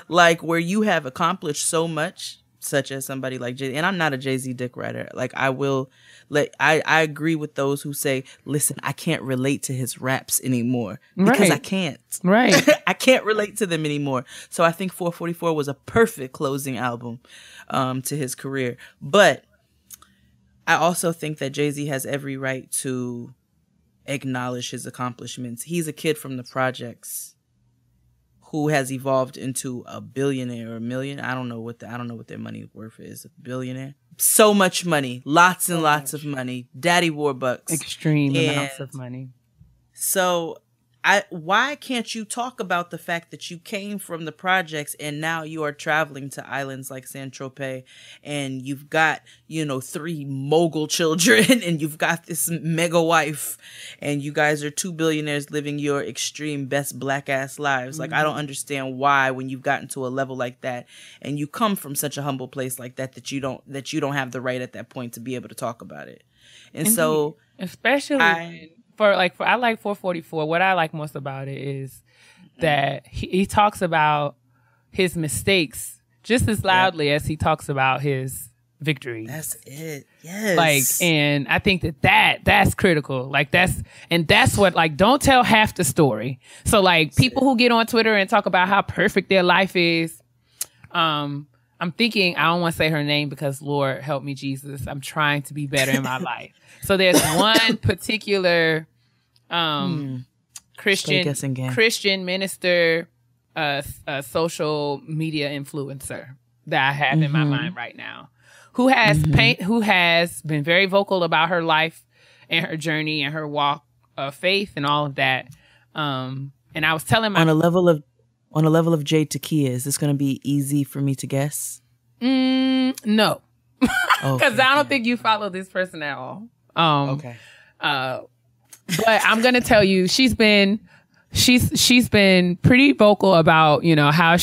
like where you have accomplished so much, such as somebody like Jay, and I'm not a Jay-Z dick rider. Like I agree with those who say, listen, I can't relate to his raps anymore because I can't. Right. I can't relate to them anymore. So I think 444 was a perfect closing album to his career. But I also think that Jay-Z has every right to acknowledge his accomplishments. He's a kid from the projects who has evolved into a billionaire or a million. I don't know what their money worth is. A billionaire. So much money. Lots and lots of money. Daddy Warbucks. Extreme amounts of money. So why can't you talk about the fact that you came from the projects and now you are traveling to islands like Saint-Tropez and you've got, 3 mogul children and you've got this mega wife and you guys are 2 billionaires living your extreme best black ass lives. Like, I don't understand why when you've gotten to a level like that and you come from such a humble place like that you don't have the right at that point to be able to talk about it. And Indeed. So especially I like 444. What I like most about it is that he talks about his mistakes just as loudly as he talks about his victories. That's it. Yes. Like, and I think that's critical. Like that's what, like, don't tell half the story. So like people who get on Twitter and talk about how perfect their life is, I'm thinking, I don't want to say her name because Lord help me, Jesus, I'm trying to be better in my life. So there's one particular Christian minister, social media influencer that I have in my mind right now, who has been very vocal about her life and her journey and her walk of faith and all of that. And I was telling on a level of Jade to Keia, is this going to be easy for me to guess? No, because I don't think you follow this person at all. Okay. But I'm gonna tell you, she's been pretty vocal about, you know, how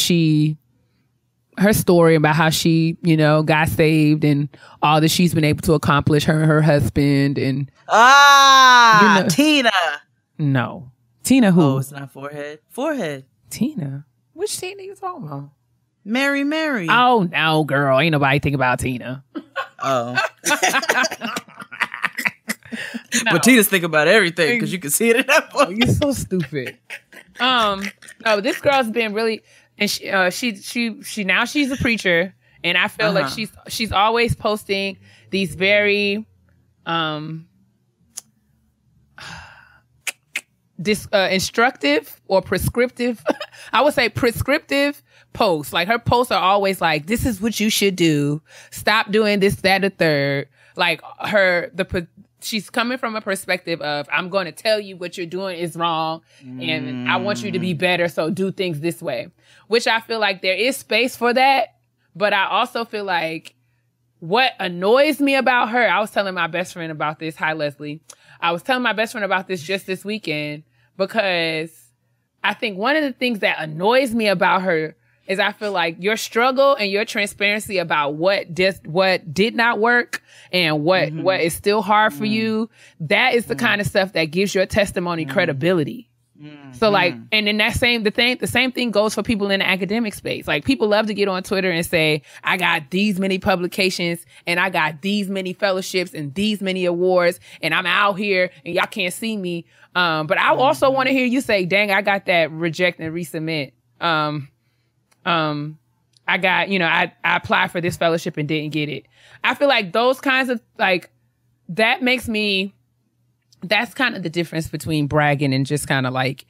her story about how she, you know, got saved and all that she's been able to accomplish, her and her husband, and you know, Tina. No, Tina who? Oh, it's not Forehead. Tina. Which Tina you talking about? Mary. Oh no, girl, ain't nobody think about Tina. Oh. No. But Tina's think about everything because you can see it in that book. Oh, you're so stupid. No, this girl's been really, and she now she's a preacher, and I feel like she's always posting these very instructive or prescriptive. I would say prescriptive posts. Like her posts are always like, "This is what you should do. Stop doing this, that, or third." Like she's coming from a perspective of, I'm going to tell you what you're doing is wrong and I want you to be better, so do things this way. Which I feel like there is space for that, but I also feel like what annoys me about her, I was telling my best friend about this. Hi, Leslie. I was telling my best friend about this just this weekend because I think one of the things that annoys me about her is I feel like your struggle and your transparency about what did not work and what is still hard for you, that is the kind of stuff that gives your testimony credibility. So like, and then the same thing goes for people in the academic space. Like people love to get on Twitter and say, I got these many publications and I got these many fellowships and these many awards and I'm out here and y'all can't see me. But I also want to hear you say, dang, I got that reject and resubmit. I got, you know, I applied for this fellowship and didn't get it. I feel like those kinds of, like, that's kind of the difference between bragging and just kind of like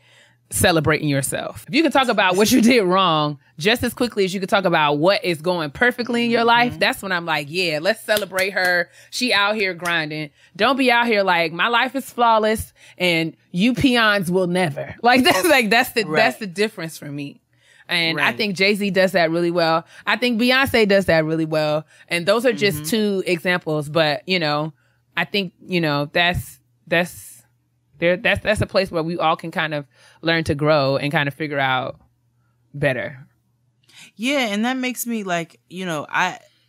celebrating yourself. If you can talk about what you did wrong just as quickly as you can talk about what is going perfectly in your life, that's when I'm like, yeah, let's celebrate her. She out here grinding. Don't be out here like, my life is flawless and you peons will never. Like, that's the difference for me. And I think Jay-Z does that really well. I think Beyonce does that really well. And those are just two examples. But, you know, I think, you know, that's a place where we all can kind of learn to grow and kind of figure out better. Yeah. And that makes me like, you know,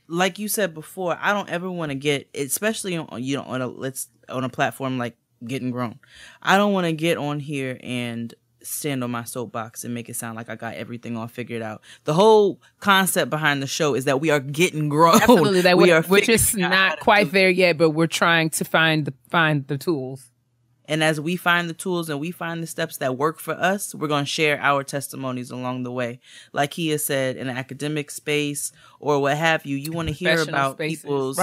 like you said before, I don't ever want to get, especially on, you know, on a platform like Getting Grown. I don't want to get on here and stand on my soapbox and make it sound like I got everything all figured out. The whole concept behind the show is that we are getting grown. Absolutely, that we're just not quite there yet, but we're trying to find the tools. And as we find the tools and we find the steps that work for us, we're going to share our testimonies along the way. Like he has said, in an academic space or what have you, you want to hear about people's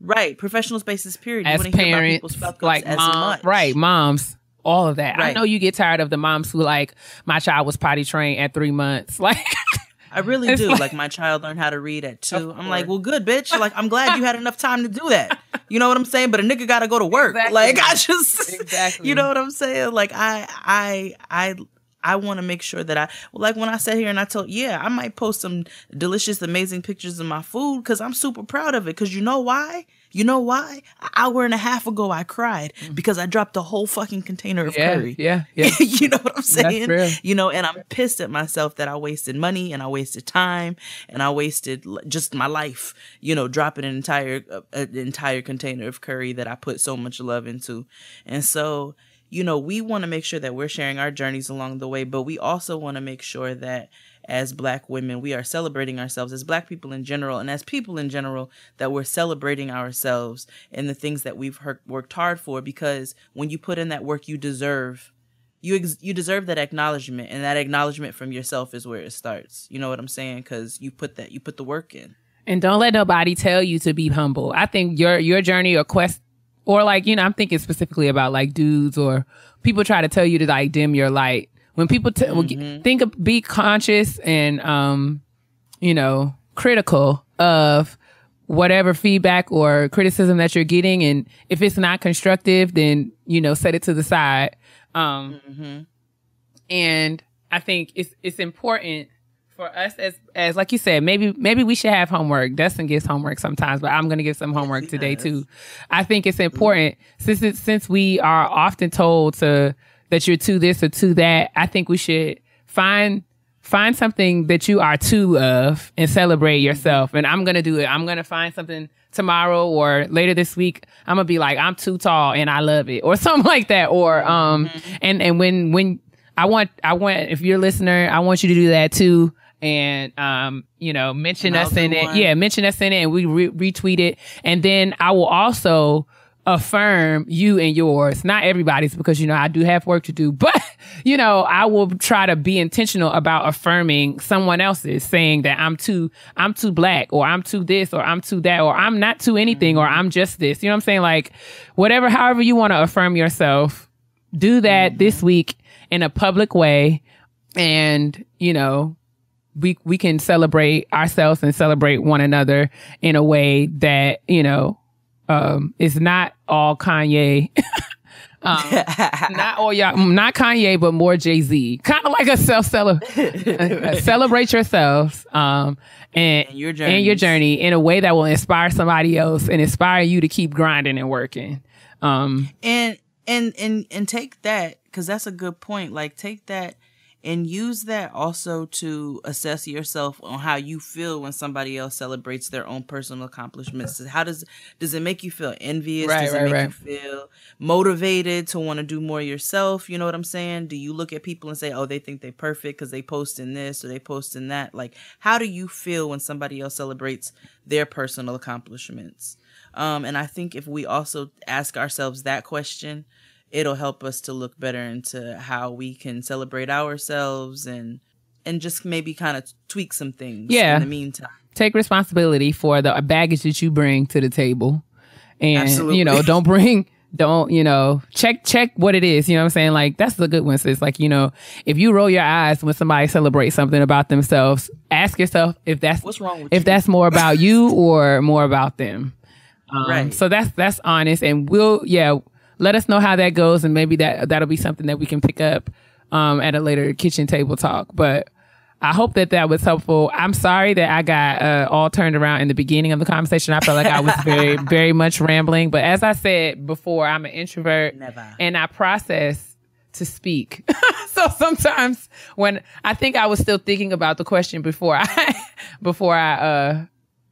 right professional spaces. Period. As you want to hear parents, about people's fuck-ups like as much. Right, moms. All of that. Right. I know you get tired of the moms who like, my child was potty trained at 3 months. Like, I really do. Like my child learned how to read at 2. I'm like, well, good, bitch. Like, I'm glad you had enough time to do that. You know what I'm saying? But a nigga got to go to work. Exactly. Like, exactly. You know what I'm saying? Like, I want to make sure that like when I sat here and I told, I might post some delicious, amazing pictures of my food because I'm super proud of it. Because you know why? You know why? An hour and a half ago, I cried because I dropped a whole fucking container of curry. Yeah. You know what I'm saying? That's real. You know, and I'm pissed at myself that I wasted money and I wasted time and I wasted just my life, you know, dropping an entire container of curry that I put so much love into. And so, you know, we want to make sure that we're sharing our journeys along the way, but we also want to make sure that as Black women. We are celebrating ourselves as Black people in general, and as people in general, that we're celebrating ourselves and the things that we've worked hard for, because when you put in that work, you deserve that acknowledgement, and that acknowledgement from yourself is where it starts. You know what I'm saying? Because you put the work in. And don't let nobody tell you to be humble. I think your journey or quest, or like, you know, I'm thinking specifically about like dudes or people try to tell you to like dim your light. When people be conscious and, you know, critical of whatever feedback or criticism that you're getting. And if it's not constructive, then, you know, set it to the side. And I think it's important for us as like you said, maybe we should have homework. Dustin gives homework sometimes, but I'm going to give some homework today too. I think it's important since we are often told that you're to this or to that. I think we should find something that you are two of and celebrate yourself. And I'm going to do it. I'm going to find something tomorrow or later this week. I'm going to be like, I'm too tall and I love it, or something like that. Or, and when I want, if you're a listener, I want you to do that too. And, you know, mention us in it. Yeah. Mention us in it and we retweet it. And then I will also affirm you and yours, not everybody's, because, you know, I do have work to do, but, you know, I will try to be intentional about affirming someone else's, saying that I'm too Black, or I'm too this, or I'm too that, or I'm not too anything, or I'm just this. You know what I'm saying? Like, however you want to affirm yourself, do that this week in a public way. And, you know, we can celebrate ourselves and celebrate one another in a way that, you know, is not all Kanye. Not all y'all, not Kanye, but more Jay-Z. Kind of like a celebrate yourselves, and your journey in a way that will inspire somebody else and inspire you to keep grinding and working. And take that, because that's a good point. Like, take that and use that also to assess yourself on how you feel when somebody else celebrates their own personal accomplishments. How does it make you feel envious? Does it make you feel motivated to want to do more yourself? You know what I'm saying? Do you look at people and say, oh, they think they're perfect because they post in this or they post in that? Like, how do you feel when somebody else celebrates their personal accomplishments? And I think if we also ask ourselves that question, it'll help us to look better into how we can celebrate ourselves and just maybe kind of tweak some things in the meantime. Take responsibility for the baggage that you bring to the table. And, Absolutely. You know, check what it is. You know what I'm saying? Like, that's the good one, sis. Like, you know, if you roll your eyes when somebody celebrates something about themselves, ask yourself what's wrong with you? That's more about you or more about them. Right. So that's honest. And let us know how that goes, and maybe that'll be something that we can pick up at a later kitchen table talk. But I hope that was helpful. I'm sorry that I got all turned around in the beginning of the conversation. I felt like I was very, very much rambling. But as I said before, I'm an introvert. And I process to speak. So sometimes when I think I was still thinking about the question before I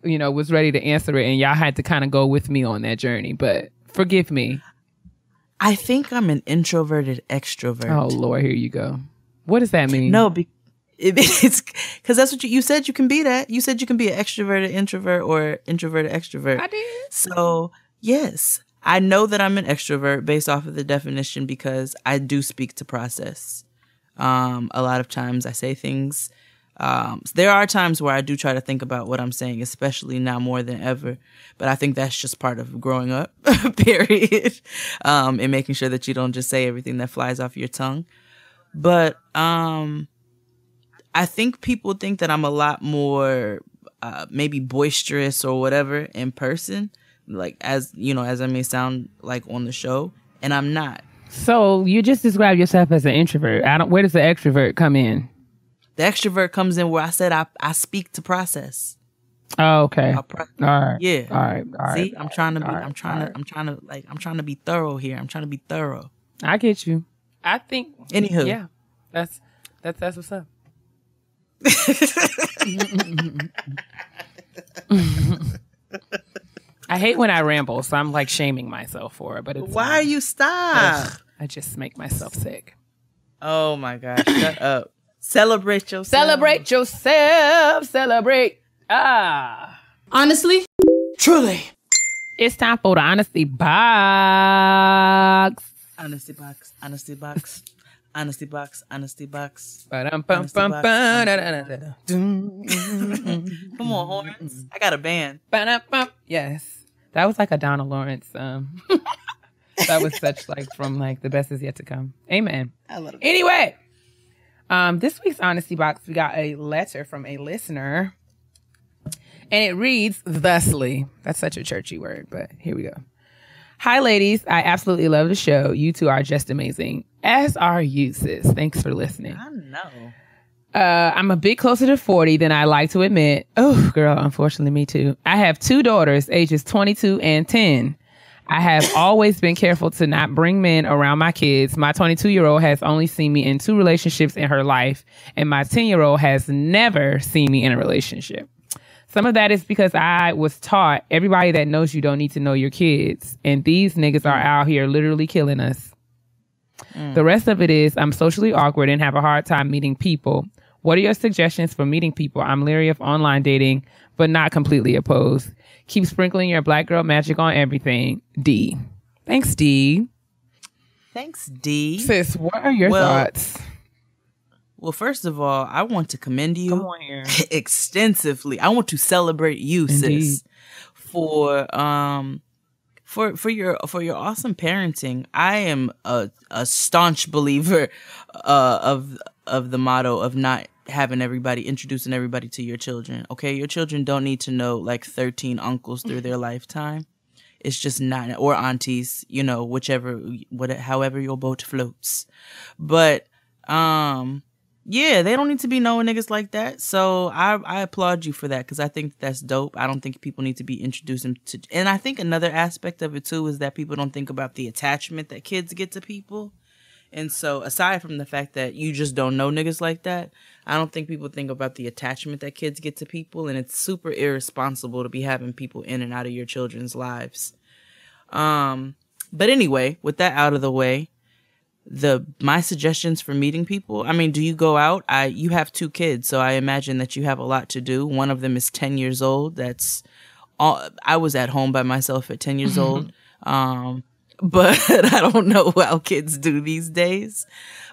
was ready to answer it, and y'all had to kind of go with me on that journey. But forgive me. I think I'm an introverted extrovert. Oh, Lord, here you go. What does that mean? No, it's because that's what you said. You can be that. You said you can be an extroverted introvert or introverted extrovert. I did. So, yes, I know that I'm an extrovert based off of the definition because I do speak to process. A lot of times I say things. There are times where I do try to think about what I'm saying, especially now more than ever. But I think that's just part of growing up, period. And making sure that you don't just say everything that flies off your tongue. But I think people think that I'm a lot more maybe boisterous or whatever in person, like as I may sound like on the show, and I'm not. So you just described yourself as an introvert. Where does the extrovert come in? The extrovert comes in where I said I speak to process. Oh, okay. All right. Yeah. All right. See, I'm trying to be thorough here. I'm trying to be thorough. I get you. I think. Anywho. Yeah. That's what's up. I hate when I ramble, so I'm like shaming myself for it. But it's why are you stop? I just make myself sick. Oh my gosh! Shut up. Celebrate yourself. Celebrate yourself. Celebrate. Honestly, Truly. It's time for the Honesty Box. Honesty box. Honesty box. Honesty box. Honesty box. Come Come on, horns. I got a band. Yes. That was like a Donna Lawrence. That was such like from like The Best Is Yet to Come. Amen. I love it. Anyway, this week's Honesty Box, we got a letter from a listener. And it reads thusly. That's such a churchy word, but here we go. Hi, ladies. I absolutely love the show. You two are just amazing. As are you, sis. Thanks for listening. I know. I'm a bit closer to 40 than I like to admit. Oh, girl, unfortunately, me too. I have two daughters, ages 22 and 10. I have always been careful to not bring men around my kids. My 22-year-old has only seen me in 2 relationships in her life, and my 10-year-old has never seen me in a relationship. Some of that is because I was taught everybody that knows you don't need to know your kids. And these niggas are out here literally killing us. The rest of it is I'm socially awkward and have a hard time meeting people. What are your suggestions for meeting people? I'm leery of online dating, but not completely opposed. Keep sprinkling your black girl magic on everything. D. Thanks, D. Thanks, D. Sis, what are your thoughts? Well, first of all, I want to commend you Come on here. extensively. I want to celebrate you, Indeed. sis, for your awesome parenting. I am a staunch believer of the motto of not having introducing everybody to your children. Okay, your children don't need to know like 13 uncles through their lifetime. It's just not, or aunties, however your boat floats. But yeah, they don't need to be knowing niggas like that. So I applaud you for that because I think that's dope. I don't think people need to be introduced to. And I think another aspect of it too is that people don't think about the attachment that kids get to people. And so aside from the fact that you just don't know niggas like that, I don't think people think about the attachment that kids get to people. And it's super irresponsible to be having people in and out of your children's lives. But anyway, with that out of the way, my suggestions for meeting people. I mean, do you go out? You have 2 kids, so I imagine that you have a lot to do. One of them is 10 years old. That's all. I was at home by myself at 10 years old. But I don't know how kids do these days.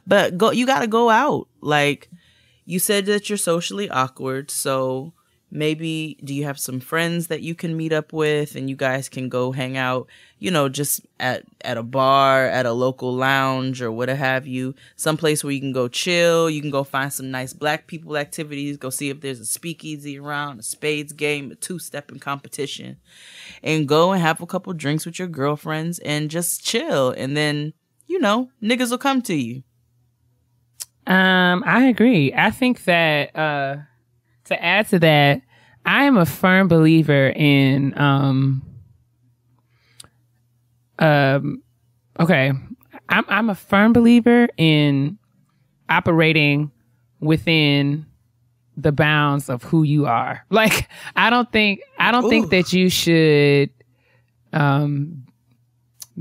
But you got to go out. Like you said that you're socially awkward, so maybe do you have some friends that you can meet up with and you guys can go hang out, just at a bar, at a local lounge or what have you, someplace where you can go chill. You can go find some nice black people activities, go see if there's a speakeasy around, a spades game, a 2-stepping competition, and go and have a couple drinks with your girlfriends and just chill. And then, niggas will come to you. I agree. I think that, to add to that, I am a firm believer in I'm a firm believer in operating within the bounds of who you are. Like I don't think that you should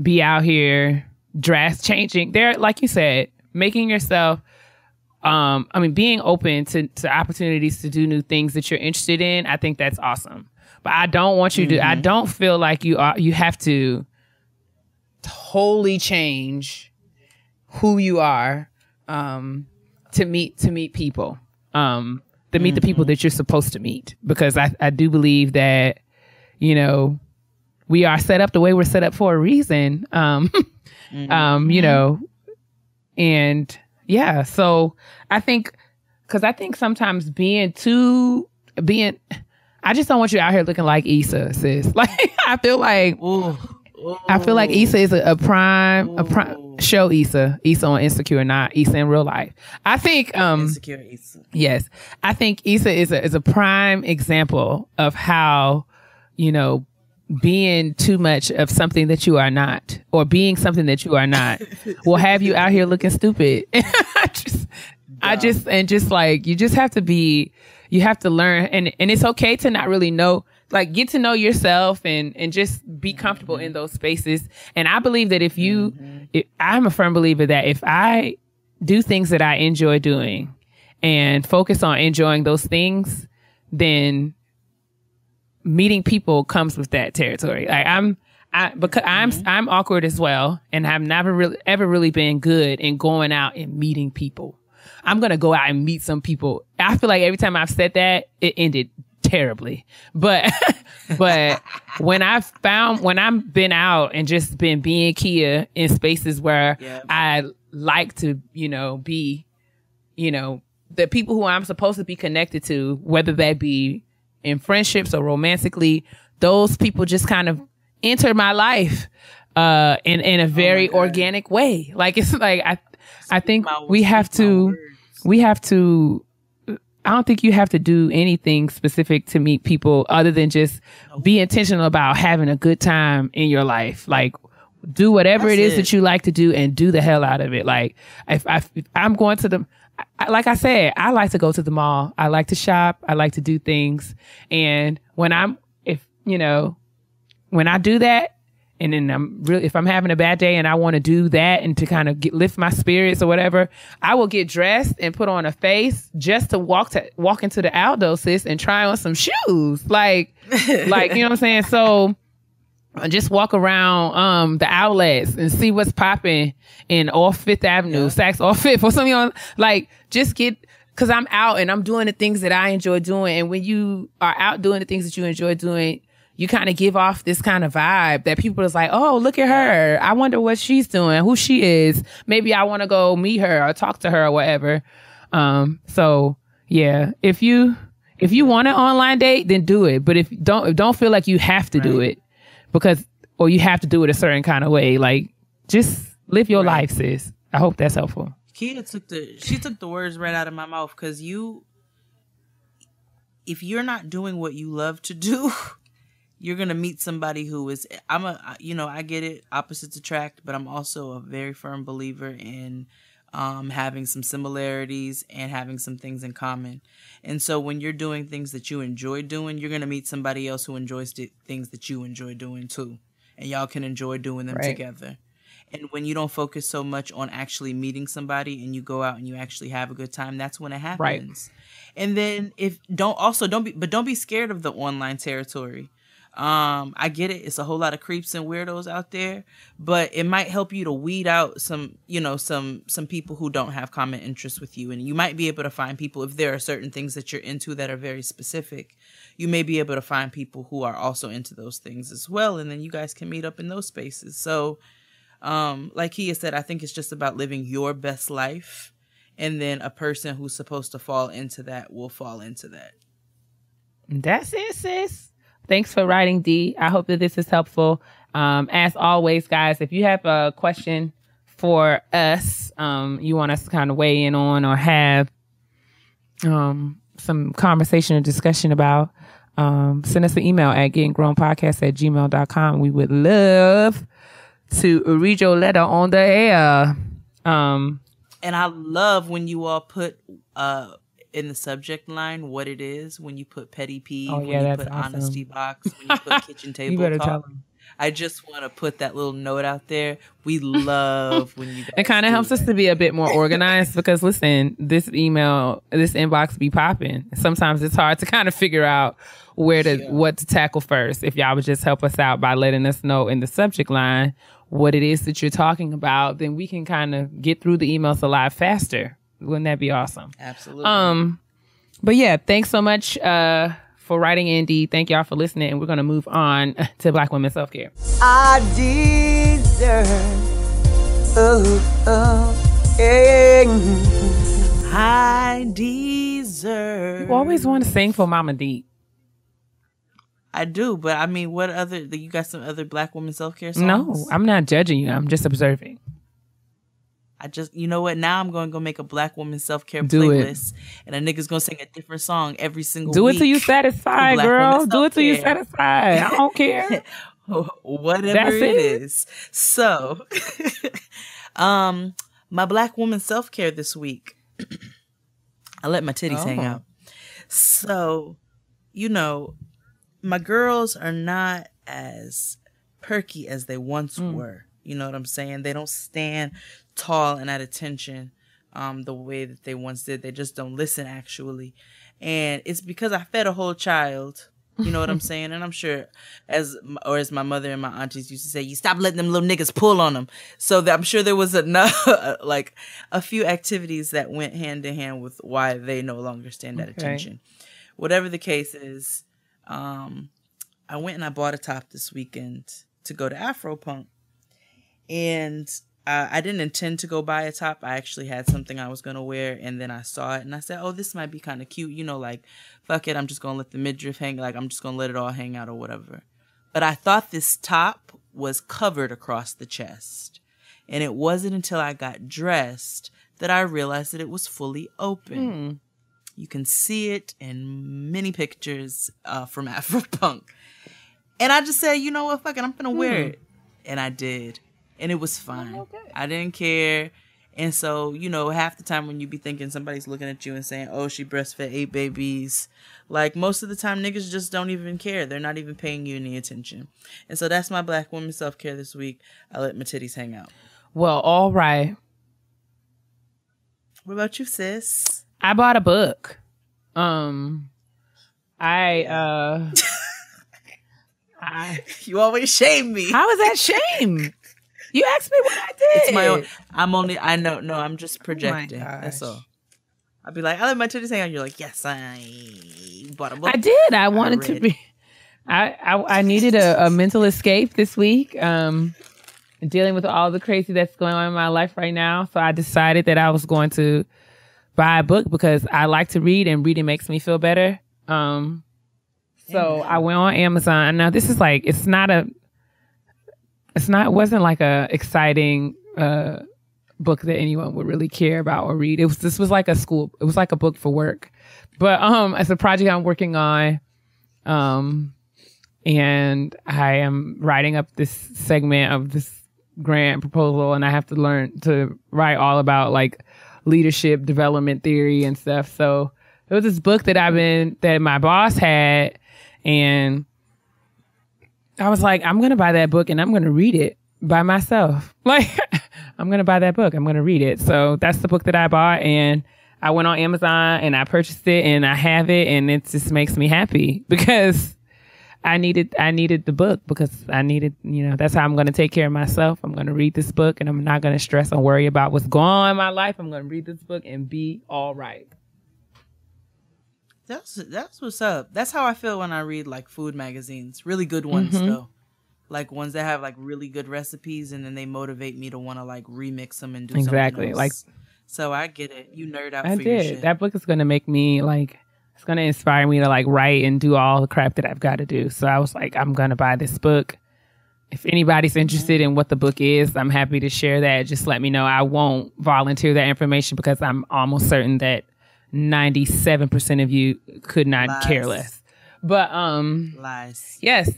be out here changing there, like you said, making yourself being open to opportunities to do new things that you're interested in. I think that's awesome. But I don't want you to, I don't feel like you have to totally change who you are, to meet people, to meet the people that you're supposed to meet. Because I do believe that, we are set up the way we're set up for a reason. And yeah, so I think sometimes I just don't want you out here looking like Issa, sis. Like I feel like Issa is a prime show Issa on Insecure, not Issa in real life. I think Insecure Issa. Yes, I think Issa is a prime example of how being too much of something that you are not, or being something that you are not, will have you out here looking stupid. You have to learn, and it's okay to not really know, like get to know yourself and just be comfortable in those spaces. And I believe that I'm a firm believer that if I do things that I enjoy doing and focus on enjoying those things, then meeting people comes with that territory. Like I'm awkward as well, and I've never ever really been good in going out and meeting people. I'm gonna go out and meet some people. I feel like every time I've said that, it ended terribly. But when I've been out and just been being Keia in spaces where I like to, be, the people who I'm supposed to be connected to, whether that be in friendships or romantically, those people just kind of enter my life in a very organic way. Like, it's like I think we have to I don't think you have to do anything specific to meet people other than just be intentional about having a good time in your life. Like, do whatever it is that you like to do and do the hell out of it. Like, if I'm going to like I said, I like to go to the mall. I like to shop. I like to do things. And when I do that, and then if I'm having a bad day and I want to do that and to kind of lift my spirits or whatever, I will get dressed and put on a face just to walk into the Aldo, sis, and try on some shoes. Like, you know what I'm saying? So I just walk around the outlets and see what's popping in off Fifth Avenue, Saks off Fifth or something like just because I'm out and I'm doing the things that I enjoy doing. And when you are out doing the things that you enjoy doing, you kind of give off this kind of vibe that people is like, oh, look at her. I wonder what she's doing, who she is. Maybe I want to go meet her or talk to her or whatever. So yeah, if you want an online date, then do it. But don't feel like you have to do it or you have to do it a certain kind of way. Like, just live your life, sis. I hope that's helpful. Keia took the words right out of my mouth, because if you're not doing what you love to do, you're going to meet somebody who is, I get it, opposites attract, but I'm also a very firm believer in having some similarities and having some things in common. And so when you're doing things that you enjoy doing, you're going to meet somebody else who enjoys things that you enjoy doing too. And y'all can enjoy doing them together. And when you don't focus so much on actually meeting somebody and you go out and you actually have a good time, that's when it happens. Right. And then don't be scared of the online territory. I get it. It's a whole lot of creeps and weirdos out there, but it might help you to weed out some people who don't have common interests with you. And you might be able to find people, if there are certain things that you're into that are very specific, you may be able to find people who are also into those things as well. And then you guys can meet up in those spaces. So, like Keia said, I think it's just about living your best life. And then a person who's supposed to fall into that will fall into that. That's it, sis. Thanks for writing, D. I hope that this is helpful. As always, guys, if you have a question for us, you want us to kind of weigh in on or have some conversation or discussion about, send us an email at gettinggrownpodcast@gmail.com. We would love to read your letter on the air. And I love when you all put in the subject line what it is, when you put petty peeve, when you put awesome. Honesty box, when you put kitchen table you better talk. Tell them. I just want to put that little note out there. We love when you guys it kind of helps us to be a bit more organized, because listen, this inbox be popping. Sometimes it's hard to kind of figure out what to tackle first. If y'all would just help us out by letting us know in the subject line what it is that you're talking about, then we can kind of get through the emails a lot faster. Wouldn't that be awesome? Absolutely. But yeah, thanks so much for writing in, D. Thank y'all for listening, and we're gonna move on to Black Women Self-Care. I deserve I deserve. You always want to sing for Mama D. I do, but I mean, you got some other Black women self-care songs? No, I'm not judging you. I'm just observing. You know what? Now I'm going to go make a Black woman self-care playlist, and a nigga's going to sing a different song every single week. Do it till you satisfied, girl. Do it till you satisfied. I don't care. Whatever it is. So, my Black woman self-care this week, I let my titties hang out. So, my girls are not as perky as they once were. You know what I'm saying? They don't stand tall and at attention the way that they once did. They just don't listen, actually. And it's because I fed a whole child. You know what I'm saying? And I'm sure, as my mother and my aunties used to say, you stop letting them little niggas pull on them. So I'm sure there was enough, like a few activities that went hand in hand with why they no longer stand at attention. Whatever the case is, I went and I bought a top this weekend to go to Afropunk. And I didn't intend to go buy a top. I actually had something I was going to wear, and then I saw it, and I said, oh, this might be kind of cute. You know, like, fuck it, I'm just going to let the midriff hang. Like, I'm just going to let it all hang out or whatever. But I thought this top was covered across the chest. And it wasn't until I got dressed that I realized that it was fully open. You can see it in many pictures from Afropunk. And I just said, you know what, fuck it, I'm going to wear it. And I did. And it was fine. I didn't care. And so, you know, half the time when you be thinking somebody's looking at you and saying, oh, she breastfed 8 babies. Like, most of the time, niggas just don't even care. They're not even paying you any attention. And so that's my Black woman self-care this week. I let my titties hang out. Well, all right. What about you, sis? I bought a book. You always shame me. How is that shame? You asked me what I did. It's my own. I'm just projecting. That's all. I'll be like, I let my titties hang out. You're like, yes, I bought a book. I did. I wanted to be. I needed a mental escape this week. Dealing with all the crazy that's going on in my life right now. So I decided that I was going to buy a book because I like to read and reading makes me feel better. So I went on Amazon. Now this is like, it wasn't like a exciting book that anyone would really care about or read. This was like it was like a book for work. But it's a project I'm working on. And I am writing up this segment of this grant proposal, and I have to learn to write all about like leadership development theory and stuff. So it was this book that my boss had, and I was like, I'm going to buy that book and I'm going to read it by myself. Like, I'm going to buy that book. I'm going to read it. So that's the book that I bought, and I went on Amazon and I purchased it, and I have it, and it just makes me happy because I needed the book, because I needed, that's how I'm going to take care of myself. I'm going to read this book, and I'm not going to stress and worry about what's going on in my life. I'm going to read this book and be all right. That's what's up. That's how I feel when I read like food magazines. Really good ones though. Like ones that have like really good recipes, and then they motivate me to want to like remix them and do something else. Like, so I get it. You nerd out for your shit. That book is going to make me like, it's going to inspire me to like write and do all the crap that I've got to do. So I was like, I'm going to buy this book. If anybody's interested in what the book is, I'm happy to share that. Just let me know. I won't volunteer that information because I'm almost certain that 97% of you could not care less. But lies. Yes.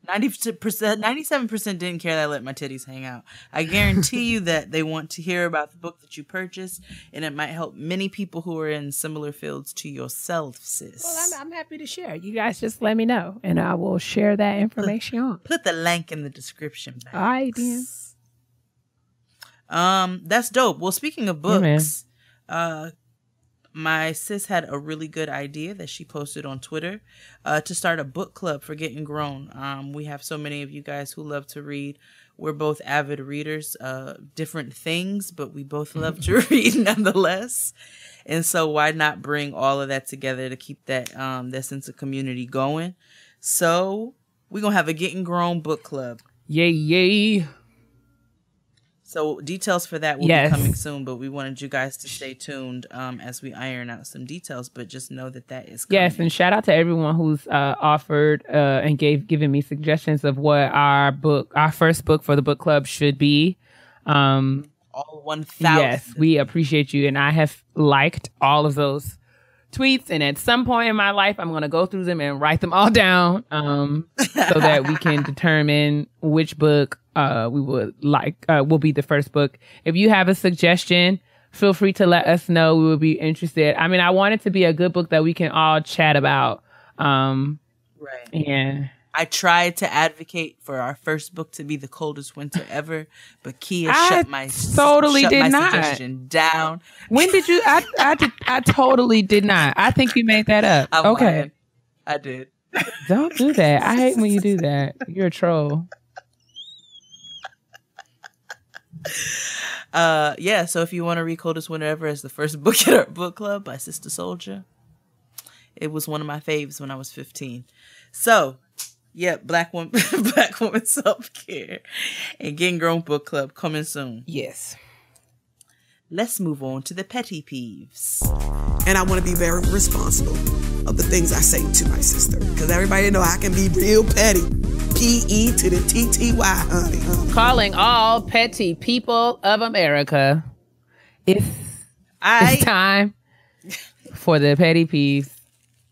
97% didn't care that I let my titties hang out. I guarantee you that they want to hear about the book that you purchased, and it might help many people who are in similar fields to yourself, sis. Well, I'm happy to share. You guys just let me know, and I will share that information on. Put the link in the description box. All right, then. That's dope. Well, speaking of books, my sis had a really good idea that she posted on Twitter to start a book club for Gettin' Grown. We have so many of you guys who love to read. We're both avid readers, different things, but we both love to read nonetheless. And so why not bring all of that together to keep that that sense of community going? So we're going to have a Gettin' Grown book club. Yay. So details for that will be coming soon, but we wanted you guys to stay tuned as we iron out some details, but just know that is coming. Yes, and shout out to everyone who's offered and given me suggestions of what our first book for the book club should be. All 1,000. Yes, we appreciate you, and I have liked all of those tweets, and at some point in my life, I'm going to go through them and write them all down so that we can determine which book we would like will be the first book. If you have a suggestion, feel free to let us know. We would be interested. I want it to be a good book that we can all chat about. Right. And I tried to advocate for our first book to be The Coldest Winter Ever, but Keia shut my suggestion down. When did you? I totally did not. I think you made that up. I'm okay, lying. I did. Don't do that. I hate when you do that. You're a troll. Yeah, so if you want to read Coldest Winter Ever as the first book in our book club by Sister Soldier, it was one of my faves when I was 15. So, yeah, Black woman self-care and Getting Grown book club coming soon. Yes. Let's move on to the petty peeves. And I want to be very responsible of the things I say to my sister, because everybody know I can be real petty. P-E to the T-T-Y, honey. Calling all petty people of America. It's time for the petty peeves.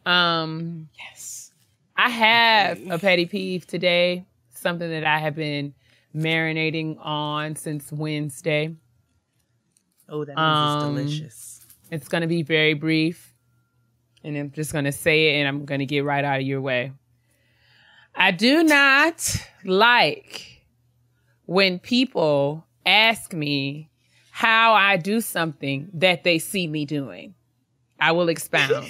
Yes. I have a petty peeve today. Something that I have been marinating on since Wednesday. Oh, that means it's delicious. It's going to be very brief. And I'm just going to say it and I'm going to get right out of your way. I do not like when people ask me how I do something that they see me doing. I will expound.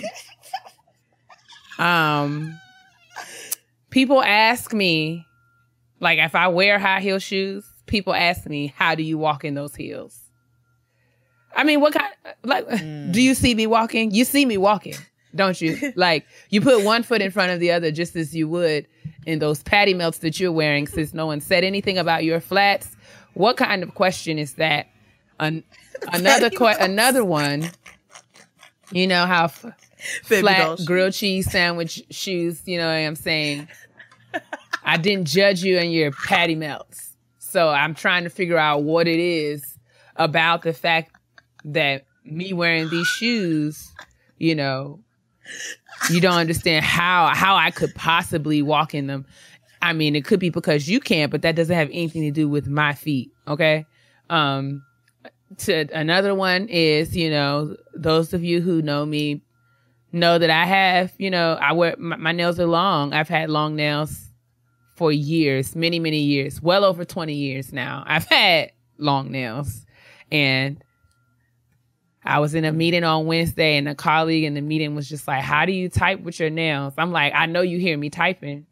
People ask me, like if I wear high heel shoes, people ask me, how do you walk in those heels? I mean, what kind, do you see me walking? You see me walking, don't you? Like you put one foot in front of the other just as you would in those patty melts that you're wearing, since no one said anything about your flats. What kind of question is that? Another one, you know how flat grilled cheese sandwich shoes, you know what I'm saying? I didn't judge you and your patty melts. So I'm trying to figure out what it is about the fact that me wearing these shoes, you know, you don't understand how I could possibly walk in them. I mean, it could be because you can't, but that doesn't have anything to do with my feet. Okay. To another one is, you know, those of you who know me know that I have, you know, I wear my nails are long. I've had long nails for years, many, many years, well over 20 years now. I've had long nails. And I was in a meeting on Wednesday and a colleague in the meeting was just like, how do you type with your nails? I'm like, I know you hear me typing.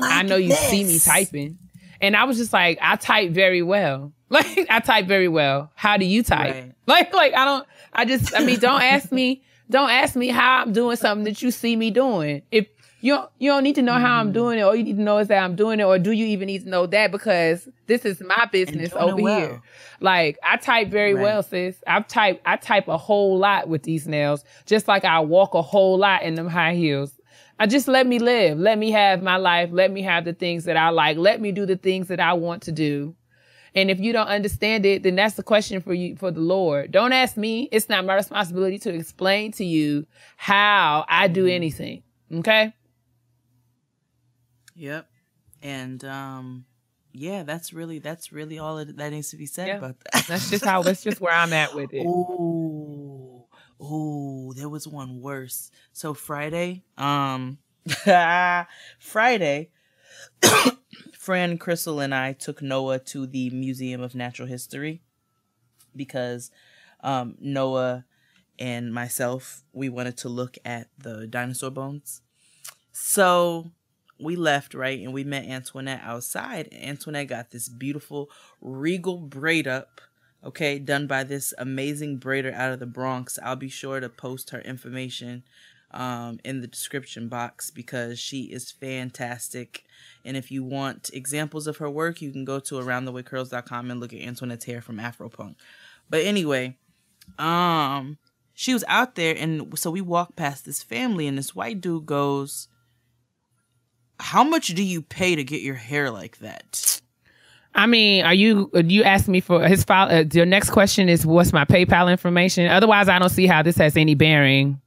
I know you see me typing. And I was just like, I type very well. Like, I type very well. How do you type? Right. Like, don't ask me how I'm doing something that you see me doing. If you don't need to know how I'm doing it, all you need to know is that I'm doing it, or do you even need to know that? Because this is my business over here. Like, I type very well, sis. I type a whole lot with these nails, just like I walk a whole lot in them high heels. I just let me live. Let me have my life. Let me have the things that I like. Let me do the things that I want to do. And if you don't understand it, then that's the question for you, for the Lord. Don't ask me. It's not my responsibility to explain to you how I do anything. Okay? Yep. And yeah, that's really all that needs to be said about that. That's just where I'm at with it. Ooh, there was one worse. So Friday, Fran, Crystal, and I took Noah to the Museum of Natural History because Noah and myself, we wanted to look at the dinosaur bones. So we left, right? And we met Antoinette outside. Antoinette got this beautiful regal braid up, okay, done by this amazing braider out of the Bronx. I'll be sure to post her information in the description box because she is fantastic. And if you want examples of her work, you can go to aroundthewaycurls.com and look at Antoinette's hair from Afropunk. But anyway, she was out there, and so we walked past this family, and this white dude goes, "How much do you pay to get your hair like that?" I mean, you asked me for his file. Your next question is, what's my PayPal information? Otherwise, I don't see how this has any bearing.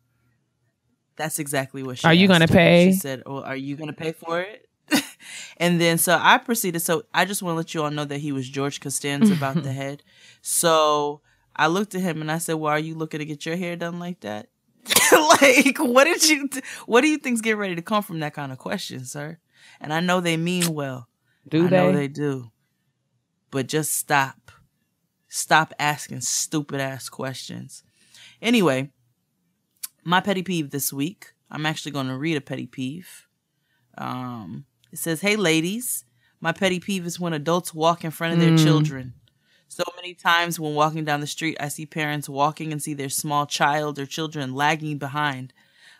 That's exactly what she Are you going to pay? She said, "Oh, are you going to pay for it?" And then so I proceeded. So I just want to let you all know that he was George Costanza about the head. So I looked at him and I said, "Well, are you looking to get your hair done like that?" Like, what do you think's getting ready to come from that kind of question, sir? And I know they mean well. Do I they? know they do. But just stop. Stop asking stupid ass questions. Anyway, my petty peeve this week. I'm actually going to read a petty peeve. It says, "Hey ladies, my petty peeve is when adults walk in front of their children. So many times when walking down the street, I see parents walking and see their small child or children lagging behind.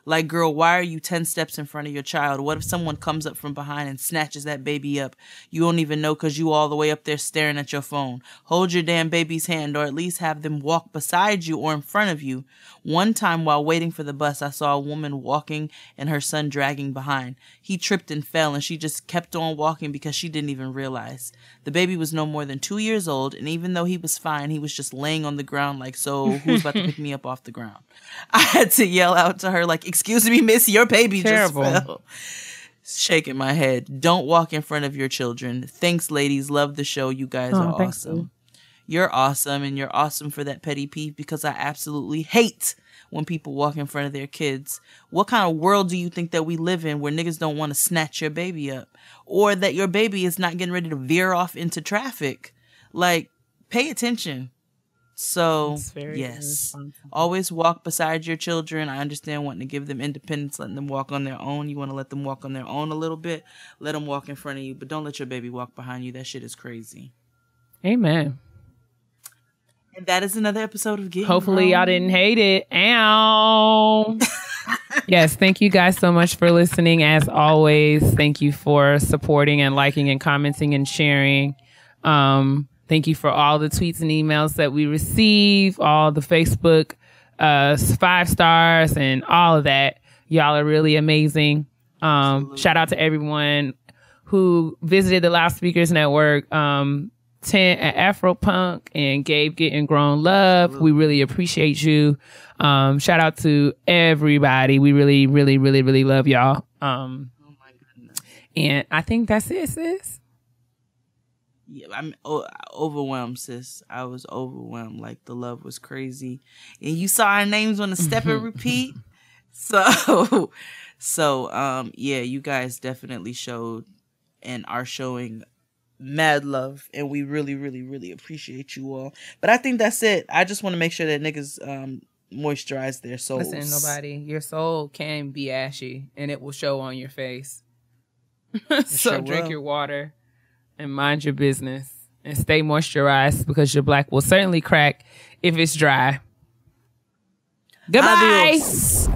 Like, girl, why are you 10 steps in front of your child? What if someone comes up from behind and snatches that baby up? You won't even know because you all the way up there staring at your phone. Hold your damn baby's hand, or at least have them walk beside you or in front of you. One time while waiting for the bus, I saw a woman walking and her son dragging behind. He tripped and fell, and she just kept on walking because she didn't even realize. The baby was no more than 2 years old, and even though he was fine, he was just laying on the ground like, so who's about to pick me up off the ground? I had to yell out to her like, excuse me, miss, your baby Terrible. just fell. Shaking my head. Don't walk in front of your children. Thanks, ladies. Love the show. You guys are awesome. You're awesome, and you're awesome for that petty peeve because I absolutely hate when people walk in front of their kids. What kind of world do you think that we live in where niggas don't want to snatch your baby up? Or that your baby is not getting ready to veer off into traffic? Like, pay attention. So, yes, always walk beside your children. I understand wanting to give them independence, letting them walk on their own. You want to let them walk on their own a little bit. Let them walk in front of you, but don't let your baby walk behind you. That shit is crazy. Amen. And that is another episode of Gettin. Hopefully y'all didn't hate it. Ow. Yes, thank you guys so much for listening. As always, thank you for supporting and liking and commenting and sharing. Thank you for all the tweets and emails that we receive, all the Facebook 5 stars and all of that. Y'all are really amazing. Shout out to everyone who visited the Loudspeakers Network. 10 at Afropunk and Gabe Getting Grown Love. We really appreciate you. Shout out to everybody. We really, really, really, really love y'all. Oh my goodness. And I think that's it, sis. Yeah, I'm overwhelmed, sis. I was overwhelmed. Like, the love was crazy. And you saw our names on the step and repeat. So, yeah, you guys definitely showed and are showing mad love, and we really, really, really appreciate you all. But I think that's it. I just want to make sure that niggas moisturize their souls. Listen, your soul can be ashy, and it will show on your face. So sure drink will. your water and mind your business and stay moisturized because your black will certainly crack if it's dry. Goodbye. Adios.